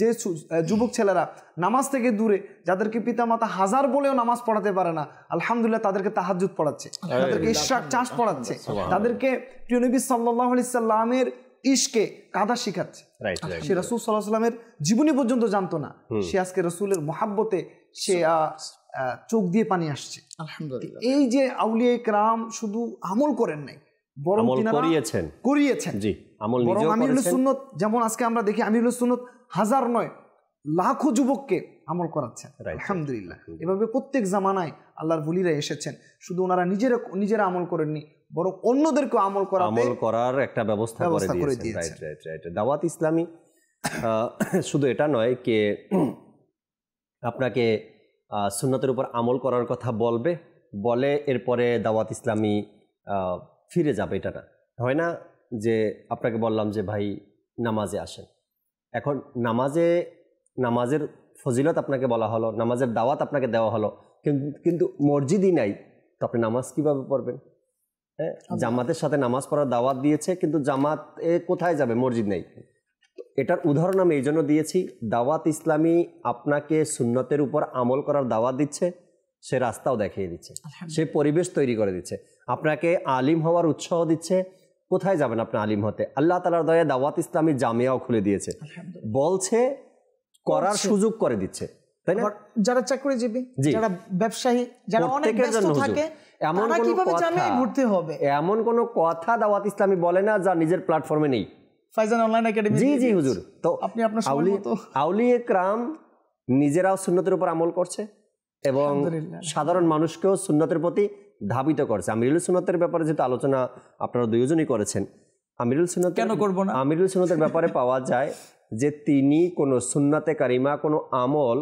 যুবক ছেলেরা নামাজ থেকে দূরে, যাদেরকে পিতামাতা হাজার বলেও নামাজ পড়াতে পারে না, আলহামদুলিল্লাহ তাদেরকে তাহাজ্জুদ পড়াচ্ছে, তাদেরকে ইশরাক চাষ পড়াচ্ছে, তাদেরকে প্রিয় নবী সাল্লাল্লাহু আলাইহি সাল্লামের ইশকে কাদা শিখাচ্ছে। সে রাসূল সাল্লাল্লাহু আলাইহি সাল্লামের জীবনী পর্যন্ত জানতো না, সে আজকে রাসূলের মহাব্বতে সে চোখ দিয়ে পানি আসছে। আলহামদুলিল্লাহ। এই যে আউলিয়া কেরাম শুধু আমল করেন নাই, বরং করিয়েছেন। জি, আমল বরং নিজেও আমিরুল করেছেন। সুন্নত যেমন আজকে আমরা দেখি আমিরুল সুন্নত হাজার নয় লাখো যুবককে আমল করাচ্ছেন। Right. আলহামদুলিল্লাহ। এভাবে প্রত্যেক জামানায় আল্লাহর ওলিরা এসেছেন, শুধু ওনারা নিজেরা আমল করেননি, বরং অন্যদেরকে আমল করার একটা ব্যবস্থা করে দিয়েছেন। Right right right. দাওয়াত ইসলামী শুধু এটা নয় কে আপনাকে সুন্নতের উপর আমল করার কথা বলে এরপরে দাওয়াত ইসলামী ফিরে যাবে, এটা না। হয় না যে আপনাকে বললাম যে ভাই নামাজে আসেন, এখন নামাজের ফজিলত আপনাকে বলা হলো, নামাজের দাওয়াত আপনাকে দেওয়া হলো, কিন্তু মসজিদই নাই, তো আপনি নামাজ কীভাবে পড়বেন? হ্যাঁ, জামাতের সাথে নামাজ পড়ার দাওয়াত দিয়েছে, কিন্তু জামাত কোথায় যাবে? মসজিদ নেই। এটার উদাহরণ আমি এই জন্য দিয়েছি, দাওয়াত ইসলামী আপনাকে সুন্নতের উপর আমল করার দাওয়াত দিচ্ছে, সে রাস্তাও দেখিয়ে দিচ্ছে, সে পরিবেশ তৈরি করে দিচ্ছে, আপনাকে আলিম হওয়ার উৎসাহ দিচ্ছে। কোথায় যাবেন আপনি আলিম হতে? আল্লাহ তাআলার দয়ায় দাওয়াত ইসলামী জামিয়াও খুলে দিয়েছে, বলছে করার সুযোগ করে দিচ্ছে, তাই না? যারা চাকরিজীবী, যারা ব্যবসায়ী, যারা অনেক ব্যস্ত থাকে, তারা কিভাবে জামিয়ায় ভর্তি হবে? এমন কোনো কথা দাওয়াত ইসলামী বলে না যা নিজের প্ল্যাটফর্মে নেই। Faizan online academy. জি জি হুজুর। তো আপনি আপনার সময় মতো আউলিয়ে কেরাম নিজেরাও সুন্নতের উপর আমল করছে এবং সাধারণ মানুষকেও সুন্নতের প্রতি ধাবিত করছে। আমিরুল সুন্নতের ব্যাপারে যেহেতু আলোচনা আপনারা দুইজনই করেছেন, আমিরুল সুন্নত কেন করব না? আমিরুল সুন্নতের ব্যাপারে পাওয়া যায় যে তিনি কোনো সুন্নাতে কারিমা, কোনো আমল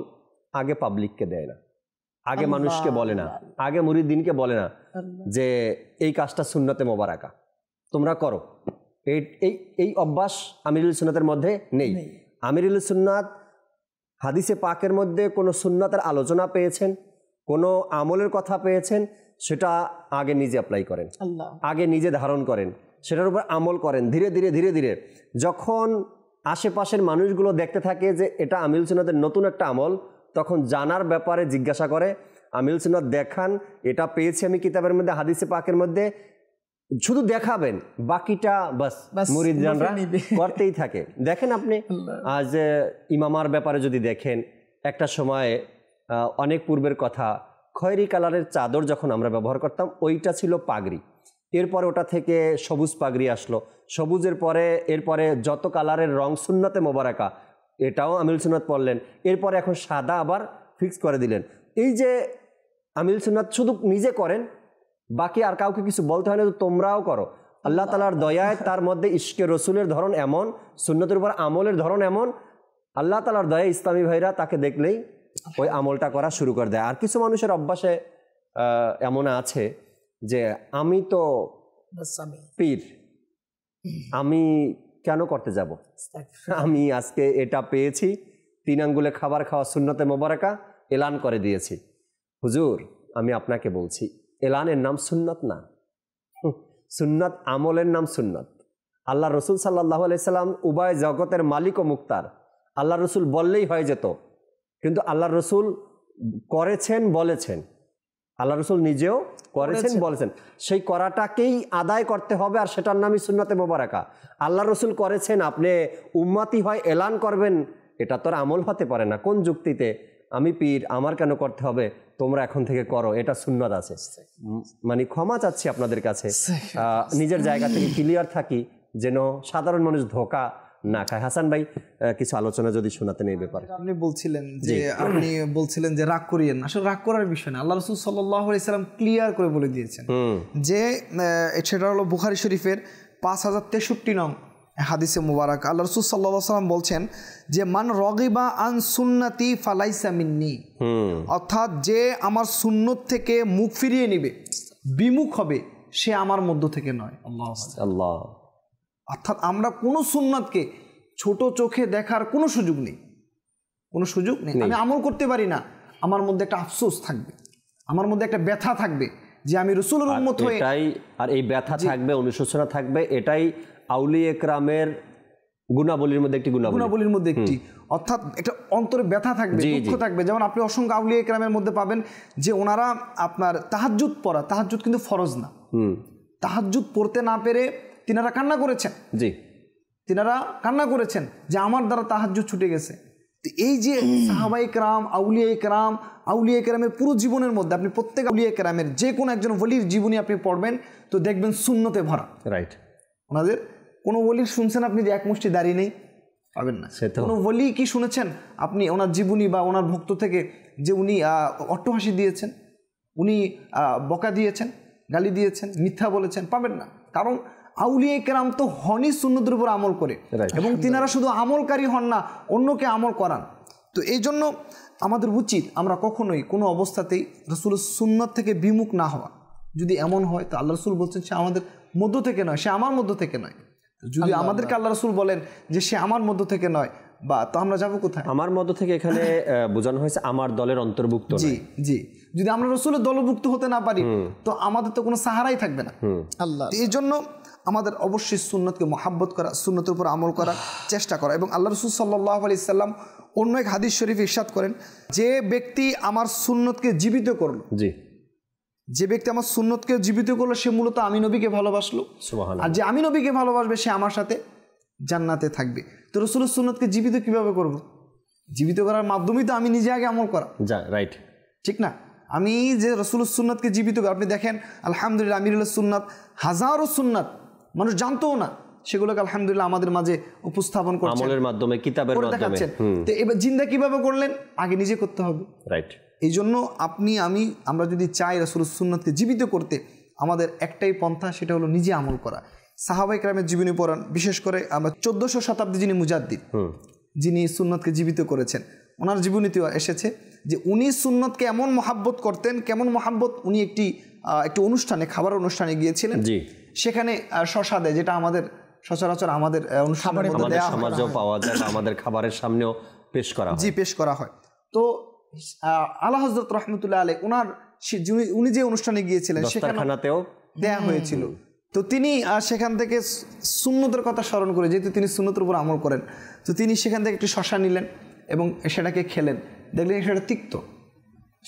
আগে পাবলিককে দেয় না, আগে মানুষকে বলে না, আগে মুরিদিনকে বলে না যে এই কাজটা সুন্নতে মোবারাকা তোমরা করো। এই অভ্যাস আমিরুল সুন্নাতের মধ্যে নেই। আমিরুল সুন্নাত হাদিসে পাকের মধ্যে কোনো সুন্নাতের আলোচনা পেয়েছেন, কোনো আমলের কথা পেয়েছেন, সেটা আগে নিজে অ্যাপ্লাই করেন, আগে নিজে ধারণ করেন, সেটার উপর আমল করেন। ধীরে ধীরে যখন আশেপাশের মানুষগুলো দেখতে থাকে যে এটা আমিরুল সুন্নাতের নতুন একটা আমল, তখন জানার ব্যাপারে জিজ্ঞাসা করে, আমিরুল সুন্নাত দেখান, এটা পেয়েছি আমি কিতাবের মধ্যে, হাদিসে পাকের মধ্যে, শুধু দেখাবেন, বাকিটা বাস মুরিদজানরা করতেই থাকে। দেখেন আপনি আজ ইমামার ব্যাপারে যদি দেখেন, একটা সময় অনেক পূর্বের কথা, খয়েরি কালারের চাদর যখন আমরা ব্যবহার করতাম, ওইটা ছিল পাগড়ি। এরপরে ওটা থেকে সবুজ পাগড়ি আসলো, সবুজের পরে এরপরে যত কালারের রং সুন্নতে মোবারাকা, এটাও আমিরুল সুন্নাত পড়লেন। এরপরে এখন সাদা আবার ফিক্স করে দিলেন। এই যে আমিরুল সুন্নাত শুধু নিজে করেন, বাকি আর কাউকে কিছু বলতে হয় না, তোমরাও করো। আল্লাহ তাআলার দয়ায় তার মধ্যে ইশকে রসুলের ধরন এমন, সুন্নতের উপর আমলের ধরন এমন, আল্লাহ তাআলার দয়ায় ইসলামী ভাইরা তাকে দেখলেই ওই আমলটা করা শুরু করে দেয়। আর কিছু মানুষের অভ্যাসে এমন আছে যে আমি তো পীর, আমি কেন করতে যাব? আমি আজকে এটা পেয়েছি, 3 আঙ্গুলে খাবার খাওয়া সুন্নতে মোবারকা এলান করে দিয়েছি। হুজুর, আমি আপনাকে বলছি, এলানের নাম সুন্নত না, সুন্নত আমলের নাম সুন্নত। আল্লাহ রসুল সাল্লাল্লাহু আলাইহি সাল্লাম উভয় জগতের মালিক ও মুক্তার, আল্লাহ রসুল বললেই হয়ে যেত, কিন্তু আল্লাহ রসুল করেছেন, বলেছেন, আল্লাহ রসুল নিজেও করেছেন, বলেছেন, সেই করাটাকেই আদায় করতে হবে, আর সেটার নামই সুন্নতে মোবারকা। আল্লাহ রসুল করেছেন, আপনি উম্মতি হয় এলান করবেন, এটা তো আর আমল হতে পারে না। কোন যুক্তিতে আমি পীর, আমার কেন করতে হবে, তোমরা এখন থেকে করো, এটা সুন্নত আছে। মানে ক্ষমা চাচ্ছি আপনাদের কাছে, নিজের জায়গা থেকে ক্লিয়ার থাকি, যেন সাধারণ মানুষ ধোকা না খায়। হাসান ভাই কিছু আলোচনা যদি শোনাতেন এই ব্যাপারে। আপনি বলছিলেন যে রাগ করিয়েন না, আসলে রাগ করার বিষয় না। আল্লাহ রাসূল সাল্লাল্লাহু আলাইহি সাল্লাম ক্লিয়ার করে বলে দিয়েছেন যে সেটা হলো বুখারী শরীফের 5063 নং হাদিসে মুবারক। আল্লাহ রাসূল সাল্লাল্লাহু আলাইহি সাল্লাম বলছেন যে মান রাগিবা আন সুন্নতি ফালাইসা মিন্নি, অর্থাৎ যে আমার সুন্নত থেকে মুখ ফিরিয়ে নেবে, বিমুখ হবে, সে আমার মধ্য থেকে নয়। আল্লাহ। অর্থাৎ আমরা কোনো সুন্নাতকে ছোট চোখে দেখার কোনো সুযোগ নেই, কোনো সুযোগ নেই। আমি আমল করতে পারি না, আমার মধ্যে একটা আফসোস থাকবে, আমার মধ্যে একটা ব্যথা থাকবে যে আমি রাসূলের উম্মত হয়ে, এটাই, আর এই ব্যথা থাকবে, অনুশোচনা থাকবে, এটাই আউলিয়া কেরামের গুণাবলীর মধ্যে একটি, গুণাবলীর মধ্যে একটি। অর্থাৎ একটা অন্তরে ব্যথা থাকবে, দুঃখ থাকবে। যেমন আপনি অসংখ্য আউলিয়া কেরামের মধ্যে পাবেন যে ওনারা আপনার তাহাজ্জুদ পড়া, তাহাজ্জুদ কিন্তু ফরজ না, তাহাজ্জুদ পড়তে না পেরে তিনারা কান্না করেছেন, তিনারা কান্না করেছেন যে আমার দ্বারা তাহাজ্জুদ ছুটে গেছে। তো এই যে সাহাবায়ে কেরাম, আউলিয়া কেরামের পুরো জীবনের মধ্যে আপনি প্রত্যেক আউলিয়া কেরামের যে কোনো একজন ওলির জীবনী আপনি পড়বেন তো দেখবেন সুন্নতে ভরা। রাইট। ওনাদের কোনো ওলির শুনছেন আপনি যে এক মুষ্টি দাঁড়িয়ে নেই? পাবেন না। কোনো ওলি কি শুনেছেন আপনি ওনার জীবনী বা ওনার ভক্ত থেকে যে উনি অট্টহাসি দিয়েছেন, উনি বকা দিয়েছেন, গালি দিয়েছেন, মিথ্যা বলেছেন? পাবেন না। কারণ আউলিয়া কেরাম তো হনই সুন্নতের উপর আমল করে, এবং তিনারা শুধু আমলকারী হন না, অন্যকে আমল করান। তো এই জন্য আমাদের উচিত আমরা কখনোই কোনো অবস্থাতেই রাসূলের সুন্নাত থেকে বিমুখ না হওয়া। যদি এমন হয় তো আল্লাহ রাসূল বলছেন সে আমাদের মধ্য থেকে নয়, সে আমার মধ্য থেকে নয়। যদি আমাদেরকে আল্লাহ রাসূল বলেন যে সে আমার মধ্য থেকে নয়, বা তো আমরা যাবো কোথায়? আমার মধ্য থেকে এখানে বোঝানো হয়েছে আমার দলের অন্তর্ভুক্ত। জি জি, যদি আমরা রাসূলের দলভুক্ত হতে না পারি তো আমাদের তো কোনো সাহারাই থাকবে না। আল্লাহ, এই জন্য আমাদের অবশ্যই সুন্নতকে মহাব্বত করা, সুন্নতের উপর আমল করার চেষ্টা করা। এবং আল্লাহ রাসূল সাল্লাল্লাহু আলাইহি সাল্লাম অন্য এক হাদিস শরীফ ইরশাদ করেন, যে ব্যক্তি আমার সুন্নতকে জীবিত করলো, জি, যে ব্যক্তি আমার সুন্নতকে জীবিত করলো সে মূলত আমি নবীকে ভালোবাসলো, সুবহানাল্লাহ। আর যে আমি নবীকে ভালোবাসবে সে আমার সাথে জান্নাতে থাকবে। তো রাসূলের সুন্নতকে জীবিত কিভাবে করব? জীবিত করার মাধ্যমেই তো আমি নিজে আগে আমল করা, যা রাইট, ঠিক না? আমি যে রাসূলের সুন্নতকে জীবিত করি, আপনি দেখেন আলহামদুলিল্লাহ আমিরুল সুন্নাত, হাজারো সুন্নাত মানুষ জানতোও না, সেগুলোকে আলহামদুলিল্লাহ আমাদের মাঝে উপস্থাপন করছেন আমলের মাধ্যমে, কিতাবের মাধ্যমে দেখাচ্ছেন। তো এবার জিন্দা কিভাবে করলেন? আগে নিজে করতে হবে, রাইট। এই জন্য আমরা যদি চাই রাসূলের সুন্নতকে জীবিত করতে, আমাদের একটাই পন্থা, সেটা হলো নিজে আমল করা। সাহাবায়ে কেরামের জীবনী পড়ান, বিশেষ করে আমরা 1400 শতাব্দী যিনি মুজাদ্দিদ, যিনি সুন্নতকে জীবিত করেছেন, ওনার জীবনীতেও এসেছে যে উনি সুন্নতকে এমন মহাব্বত করতেন, কেমন মহাব্বত, উনি একটি অনুষ্ঠানে, খাবার অনুষ্ঠানে গিয়েছিলেন। সেখানে শশা দেয়, যেটা আমাদের সচরাচর আমাদের অনুষ্ঠানের মধ্যে দেয়া হয়, সমাজেও পাওয়া যায়, আমাদের খাবারের সামনেও পেশ করা হয়। জি, পেশ করা হয়। তো আলা হযরত রাহমাতুল্লাহ আলাইহি ওনার উনি যে অনুষ্ঠানে গিয়েছিলেন সেখানেও দেয়া হয়েছিল। তো তিনি সেখান থেকে সুন্নতের কথা স্মরণ করে, যেহেতু তিনি সুন্নতের উপর আমল করেন, তো তিনি সেখান থেকে একটি শশা নিলেন এবং সেটাকে খেলেন, দেখলেন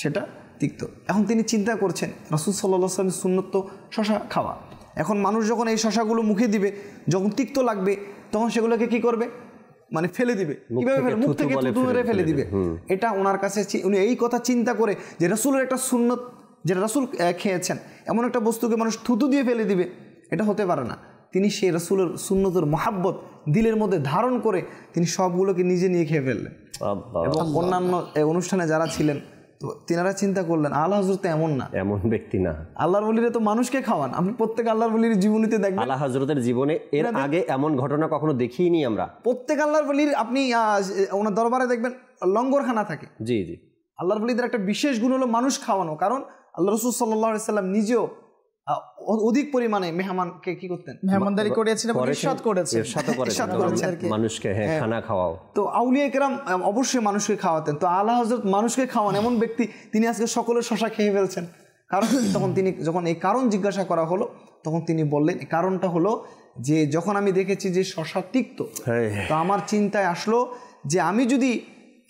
সেটা তিক্ত। এখন তিনি চিন্তা করছেন রাসূল সাল্লাল্লাহু আলাইহি ওয়াসাল্লামের সুন্নত তো শশা খাওয়া। এখন মানুষ যখন এই শশাগুলো মুখে দিবে, যখন তিক্ত লাগবে, তখন সেগুলোকে কি করবে? মানে ফেলে দিবে। কিভাবে ফেলে? মুখ থেকে থুতু মেরে ফেলে দিবে। এটা ওনার কাছে, উনি এই কথা চিন্তা করে যে রাসূলের একটা সুন্নত, যেটা রাসূল খেয়েছেন, এমন একটা বস্তুকে মানুষ থুতু দিয়ে ফেলে দিবে, এটা হতে পারে না। তিনি সেই রাসূলের সুন্নতের মহাব্বত দিলের মধ্যে ধারণ করে তিনি সবগুলোকে নিজে নিয়ে খেয়ে ফেললেন। এবং অন্যান্য অনুষ্ঠানে যারা ছিলেন, তো তিনারা চিন্তা করলেন আলা হযরত এমন না, এমন ব্যক্তি না, আল্লাহর ওলিরা তো মানুষকে খাওয়ান। আপনি প্রত্যেক আল্লাহর ওলির জীবনীতে দেখবেন, আলা হযরতের জীবনে এর আগে এমন ঘটনা কখনো দেখিনি আমরা। প্রত্যেক আল্লাহর ওলির আপনি ওনার দরবারে দেখবেন লঙ্গরখানা থাকে। জি জি, আল্লাহর ওলিদের একটা বিশেষ গুণ হলো মানুষ খাওয়ানো। কারণ আল্লাহ রাসূল সাল্লাল্লাহু আলাইহি সাল্লাম নিজেও অধিক পরিমাণে মেহমানকে কি করতেন? মেহমানদারি করেছেন এবং ইরশাদ করেছেন, মানুষকে খানা খাওয়াও। তো আউলিয়া কেরাম অবশ্যই মানুষকে খাওয়াতেন। তো আলা হযরত মানুষকে খাওয়ান এমন ব্যক্তি, তিনি আজকে সকলের শশা খেয়ে ফেলছেন। কারণ তখন তিনি যখন এই কারণ জিজ্ঞাসা করা হলো, তখন তিনি বললেন এই কারণটা হলো যে যখন আমি দেখেছি যে শশা তিক্ত, তো আমার চিন্তায় আসলো যে আমি যদি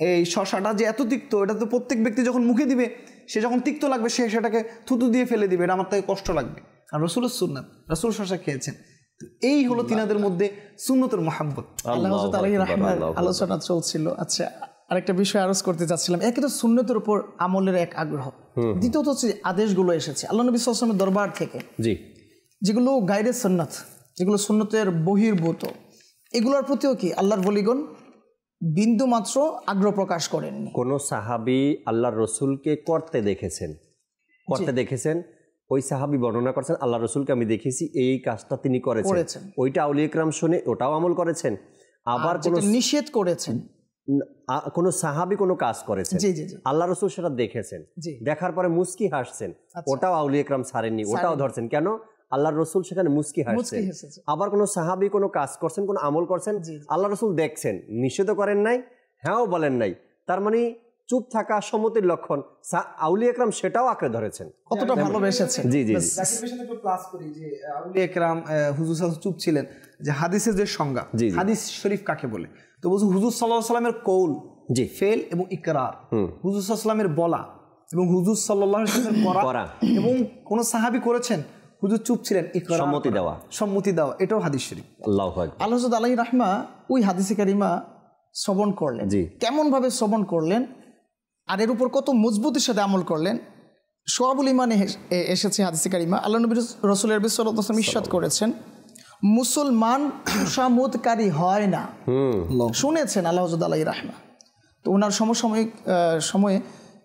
এই শশাটা যে এত তিক্ত, এটা তো প্রত্যেক ব্যক্তি যখন মুখে দিবে, সে যখন তিক্ত লাগবে সে সেটাকে থুতু দিয়ে ফেলে দিবে, এটা আমার তাকে কষ্ট লাগবে। আর রাসূলের সুন্নাত, রাসূল শশা খেয়েছেন। তো এই হলো তিনাদের মধ্যে সুন্নতের মহব্বত। আল্লাহ হযরত আলাইহি রাহমাত আলোচনা চলছিল। আচ্ছা, আরেকটা বিষয় আরজ করতে চাচ্ছিলাম। একে তো সুন্নতের উপর আমলের এক আগ্রহ, দ্বিতীয়ত হচ্ছে আদেশগুলো এসেছে আল্লাহ নবী সাল্লাল্লাহু আলাইহি ওয়াসাল্লামের দরবার থেকে, জি, যেগুলো গায়রে সুন্নাত, যেগুলো সুন্নতের বহির্ভূত, এগুলোর প্রতিও কি আল্লাহর ওলিগণ বিন্দু মাত্র আগ্রহ প্রকাশ করেননি। কোন সাহাবী আল্লাহর রসুলকে করতে দেখেছেন, ওই সাহাবী বর্ণনা করছেন আল্লাহর রসুলকে আমি দেখেছি এই কাজটা তিনি করেছেন, ওইটা আউলিয়া কেরাম শুনে ওটাও আমল করেছেন। আবার কোন নিষেধ করেছেন, কোন সাহাবী কোনো কাজ করেছেন, আল্লাহ রসুল সেটা দেখেছেন, দেখার পরে মুস্কি হাসছেন, ওটাও আউলিয়া কেরাম ছাড়েননি, ওটাও ধরছেন। কেন? আল্লাহর রসুল সেখানে মুস্কি হাসছেন। আবার কোনো সাহাবী কোনো কাজ করছেন, কোনো আমল করছেন, আল্লাহ রসুল দেখছেন, নিষেধও করেন নাই, হ্যাঁও বলেন নাই, তার মানে চুপ থাকা সম্মতির লক্ষণ। আউলিয়া কেরাম সেটাও আঁকড়ে ধরেছেন, কতটা ভালোবেসেছেন। জি জি, ক্লাস করি যে আউলিয়া কেরাম হুজুর সাল্লাল্লাহু চুপ ছিলেন, যে হাদিসের যে সংজ্ঞা, হাদিস শরীফ কাকে বলে? তো বলছে হুজুর সাল্লাল্লাহু আলাইহি ওয়াসাল্লামের কৌল, জি, ফেল এবং ইকরার, হুজুর সাল্লাল্লাহু আলাইহি ওয়াসাল্লামের বলা এবং হুজুর সাল্লাল্লাহু আলাইহি ওয়াসাল্লামের করা, এবং কোন সাহাবী করেছেন, হুজুর চুপ ছিলেন, ইকরার, সম্মতি দেওয়া, এটাও হাদিস শরীফ। আল্লাহু আকবার। আল্লাহ হযরত আলাইহি রাহমা ওই হাদিসে কারিমা শ্রবণ করলেন, কেমন ভাবে শ্রবণ করলেন আর এর উপর কত মজবুতির সাথে আমল করলেন। সোয়াবুল ইমানে এসেছে হাদিসে কারিমা, আল্লাহ নবী রাসূলের সাল্লাল্লাহু আলাইহি ওয়াসাল্লাম ইরশাদ করেছেন, মুসলমান তুষামোদকারী হয় না। শুনেছেন আল্লাহ হযরত আলাইহির রাহমা। তো ওনার সমসাময়িক সময়ে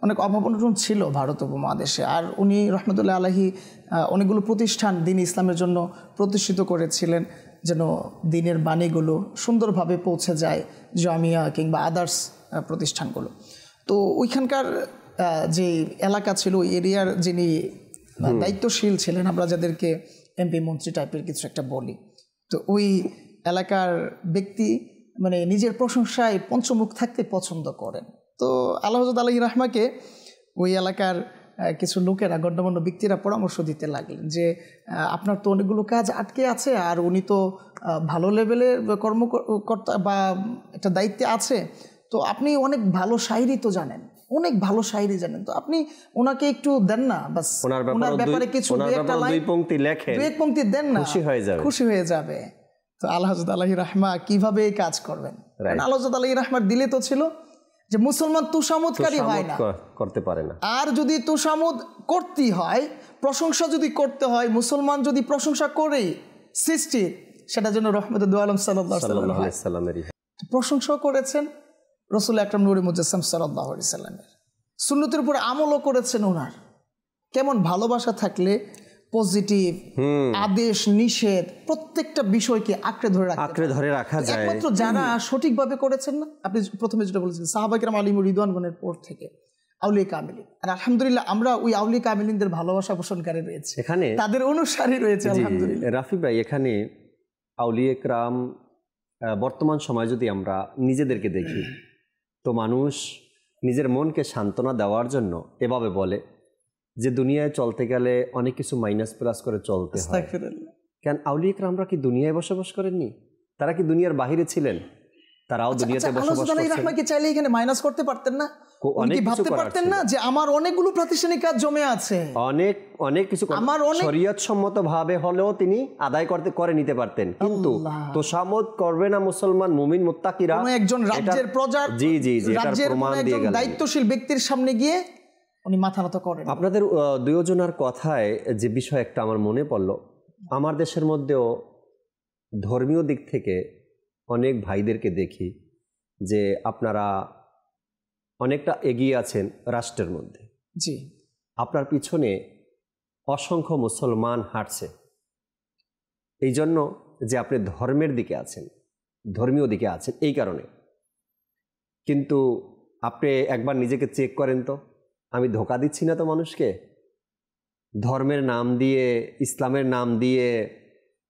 অনেক অভাব অনটন ছিল ভারত উপমহাদেশে, আর উনি রহমতুল্লাহ আলাইহি অনেকগুলো প্রতিষ্ঠান দিন ইসলামের জন্য প্রতিষ্ঠিত করেছিলেন, যেন দিনের বাণীগুলো সুন্দরভাবে পৌঁছে যায়, জামিয়া কিংবা আদার্স প্রতিষ্ঠানগুলো। তো ওইখানকার যে এলাকা ছিল, ওই এরিয়ার যিনি দায়িত্বশীল ছিলেন, আমরা যাদেরকে এমপি মন্ত্রী টাইপের কিছু একটা বলি, তো ওই এলাকার ব্যক্তি মানে নিজের প্রশংসায় পঞ্চমুখ থাকতে পছন্দ করেন। তো আল্লাহ হযরত আলাইহির রাহমাকে ওই এলাকার কিছু লোকেরা, গণ্যমান্য ব্যক্তিরা পরামর্শ দিতে লাগলেন যে আপনার তো অনেকগুলো কাজ আটকে আছে, আর উনি তো ভালো লেভেলের কর্মকর্তা বা একটা দায়িত্বে আছে, তো আপনি অনেক ভালো শায়রি তো জানেন, অনেক ভালো শায়রি জানেন, তো আপনি ওনাকে একটু দেন না, বাস ওনার ব্যাপারে কিছু দুই পংক্তি দেন না, খুশি হয়ে যাবে। তো আল্লাহ হযরত আলাইহির রাহমা কিভাবে এই কাজ করবেন? আল্লাহ হযরত আলাইহির রাহমার দিলে তো ছিল যে মুসলমান তুষামোদকারী হয় না, করতে পারে না, আর যদি তুষামোদ করতেই হয়, প্রশংসা যদি করতে হয়, মুসলমান যদি প্রশংসা করে সৃষ্টির, সেটা যেন রহমতুল আলম সাল্লাল্লাহু আলাইহি ওয়াসাল্লামের প্রশংসা করেছেন, রাসূল আকরাম নূরে মুজাসসাম সাল্লাল্লাহু আলাইহি ওয়াসাল্লামের সুন্নতের উপর আমলও করেছেন। ওনার কেমন ভালোবাসা থাকলে পজিটিভ আদেশ নিষেধ প্রত্যেকটা বিষয়কে আঁকড়ে ধরে রাখা যায়। একমাত্র যারা সঠিকভাবে করেছেন না, আপনি প্রথমে যেটা বলেছেন সাহাবায়ে কেরাম আলিম রিদওয়ানগণের পর থেকে আউলিয়া কামিলিন, আর আলহামদুলিল্লাহ আমরা ওই আউলিয়া কামিলিনদের ভালোবাসা পোষণকারী রয়েছে, এখানে তাদের অনুসারী রয়েছে আলহামদুলিল্লাহ। রাফি ভাই, এখানে আউলিয়া কেরাম বর্তমান সময় যদি আমরা নিজেদেরকে দেখি, তো মানুষ নিজের মনকে সান্ত্বনা দেওয়ার জন্য এভাবে বলে যে দুনিয়ায় চলতে গেলে অনেক কিছু মাইনাস প্লাস করে চলতে হয়। কেন আউলিয়া কেরামরা কি দুনিয়ায় বসবাস করেননি? তারা কি দুনিয়ার বাহিরে ছিলেন? তারাও দুনিয়াতে বসবাস করছেন। চাইলে এখানে মাইনাস করতে পারতেন না? অনেক ভাবতে পারতেন না যে আমার অনেকগুলো প্রাতিষ্ঠানিক কাজ জমে আছে, অনেক কিছু শরীয়ত সম্মত ভাবে হলেও তিনি আদায় করে নিতে পারতেন, কিন্তু তোষামত করবে না মুসলমান মুমিন মুত্তাকিরা। একজন রাজ্যের প্রজার, জি এটার প্রমাণ দিয়ে গেলেন, দায়িত্বশীল ব্যক্তির সামনে গিয়ে উনি মাথা নত করেন। আপনাদের দুজনের কথায় যে বিষয় একটা আমার মনে পড়ল, আমার দেশের মধ্যেও ধর্মীয় দিক থেকে অনেক ভাইদেরকে দেখি যে আপনারা অনেকটা এগিয়ে আছেন রাষ্ট্রের মধ্যে। জি, আপনার পিছনে অসংখ্য মুসলমান হাঁটছে, এই জন্য যে আপনি ধর্মের দিকে আছেন, ধর্মীয় দিকে আছেন এই কারণে। কিন্তু আপনি একবার নিজেকে চেক করেন তো, আমি ধোঁকা দিচ্ছি না তো মানুষকে? ধর্মের নাম দিয়ে, ইসলামের নাম দিয়ে,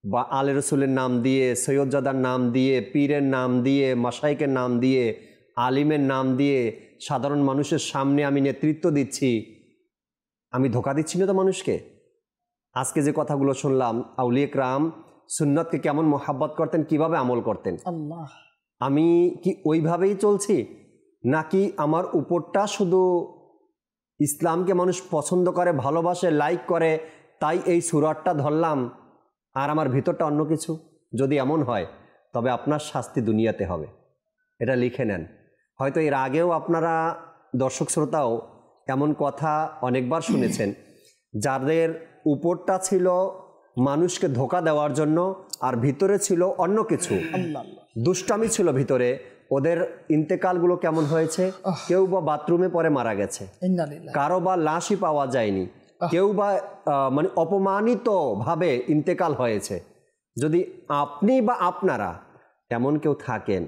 বা আলে রসুলের নাম দিয়ে, সৈয়দজাদার নাম দিয়ে, পীরের নাম দিয়ে, মাশাইকের নাম দিয়ে, আলিমের নাম দিয়ে সাধারণ মানুষের সামনে আমি নেতৃত্ব দিচ্ছি, আমি ধোঁকা দিচ্ছি না তো মানুষকে? আজকে যে কথাগুলো শুনলাম, আউলিয়া কেরাম সুন্নতকে কেমন মোহাব্বত করতেন, কিভাবে আমল করতেন, আমি কি ওইভাবেই চলছি, নাকি আমার উপরটা শুধু ইসলামকে মানুষ পছন্দ করে, ভালোবাসে, লাইক করে, তাই এই সুরাটটা ধরলাম, আর আমার ভিতরটা অন্য কিছু? যদি এমন হয় তবে আপনার শাস্তি দুনিয়াতে হবে, এটা লিখে নেন। হয়তো এর আগেও আপনারা দর্শক শ্রোতাও এমন কথা অনেকবার শুনেছেন, যাদের উপরটা ছিল মানুষকে ধোঁকা দেওয়ার জন্য আর ভিতরে ছিল অন্য কিছু, দুষ্টামি ছিল ভিতরে। ওদের ইন্তেকালগুলো কেমন হয়েছে? কেউ বা বাথরুমে পরে মারা গেছে, কারো বা লাশই পাওয়া যায়নি, কেউ বা মানে অপমানিত ভাবে ইন্তেকাল হয়েছে। যদি আপনি বা আপনারা এমন কেউ থাকেন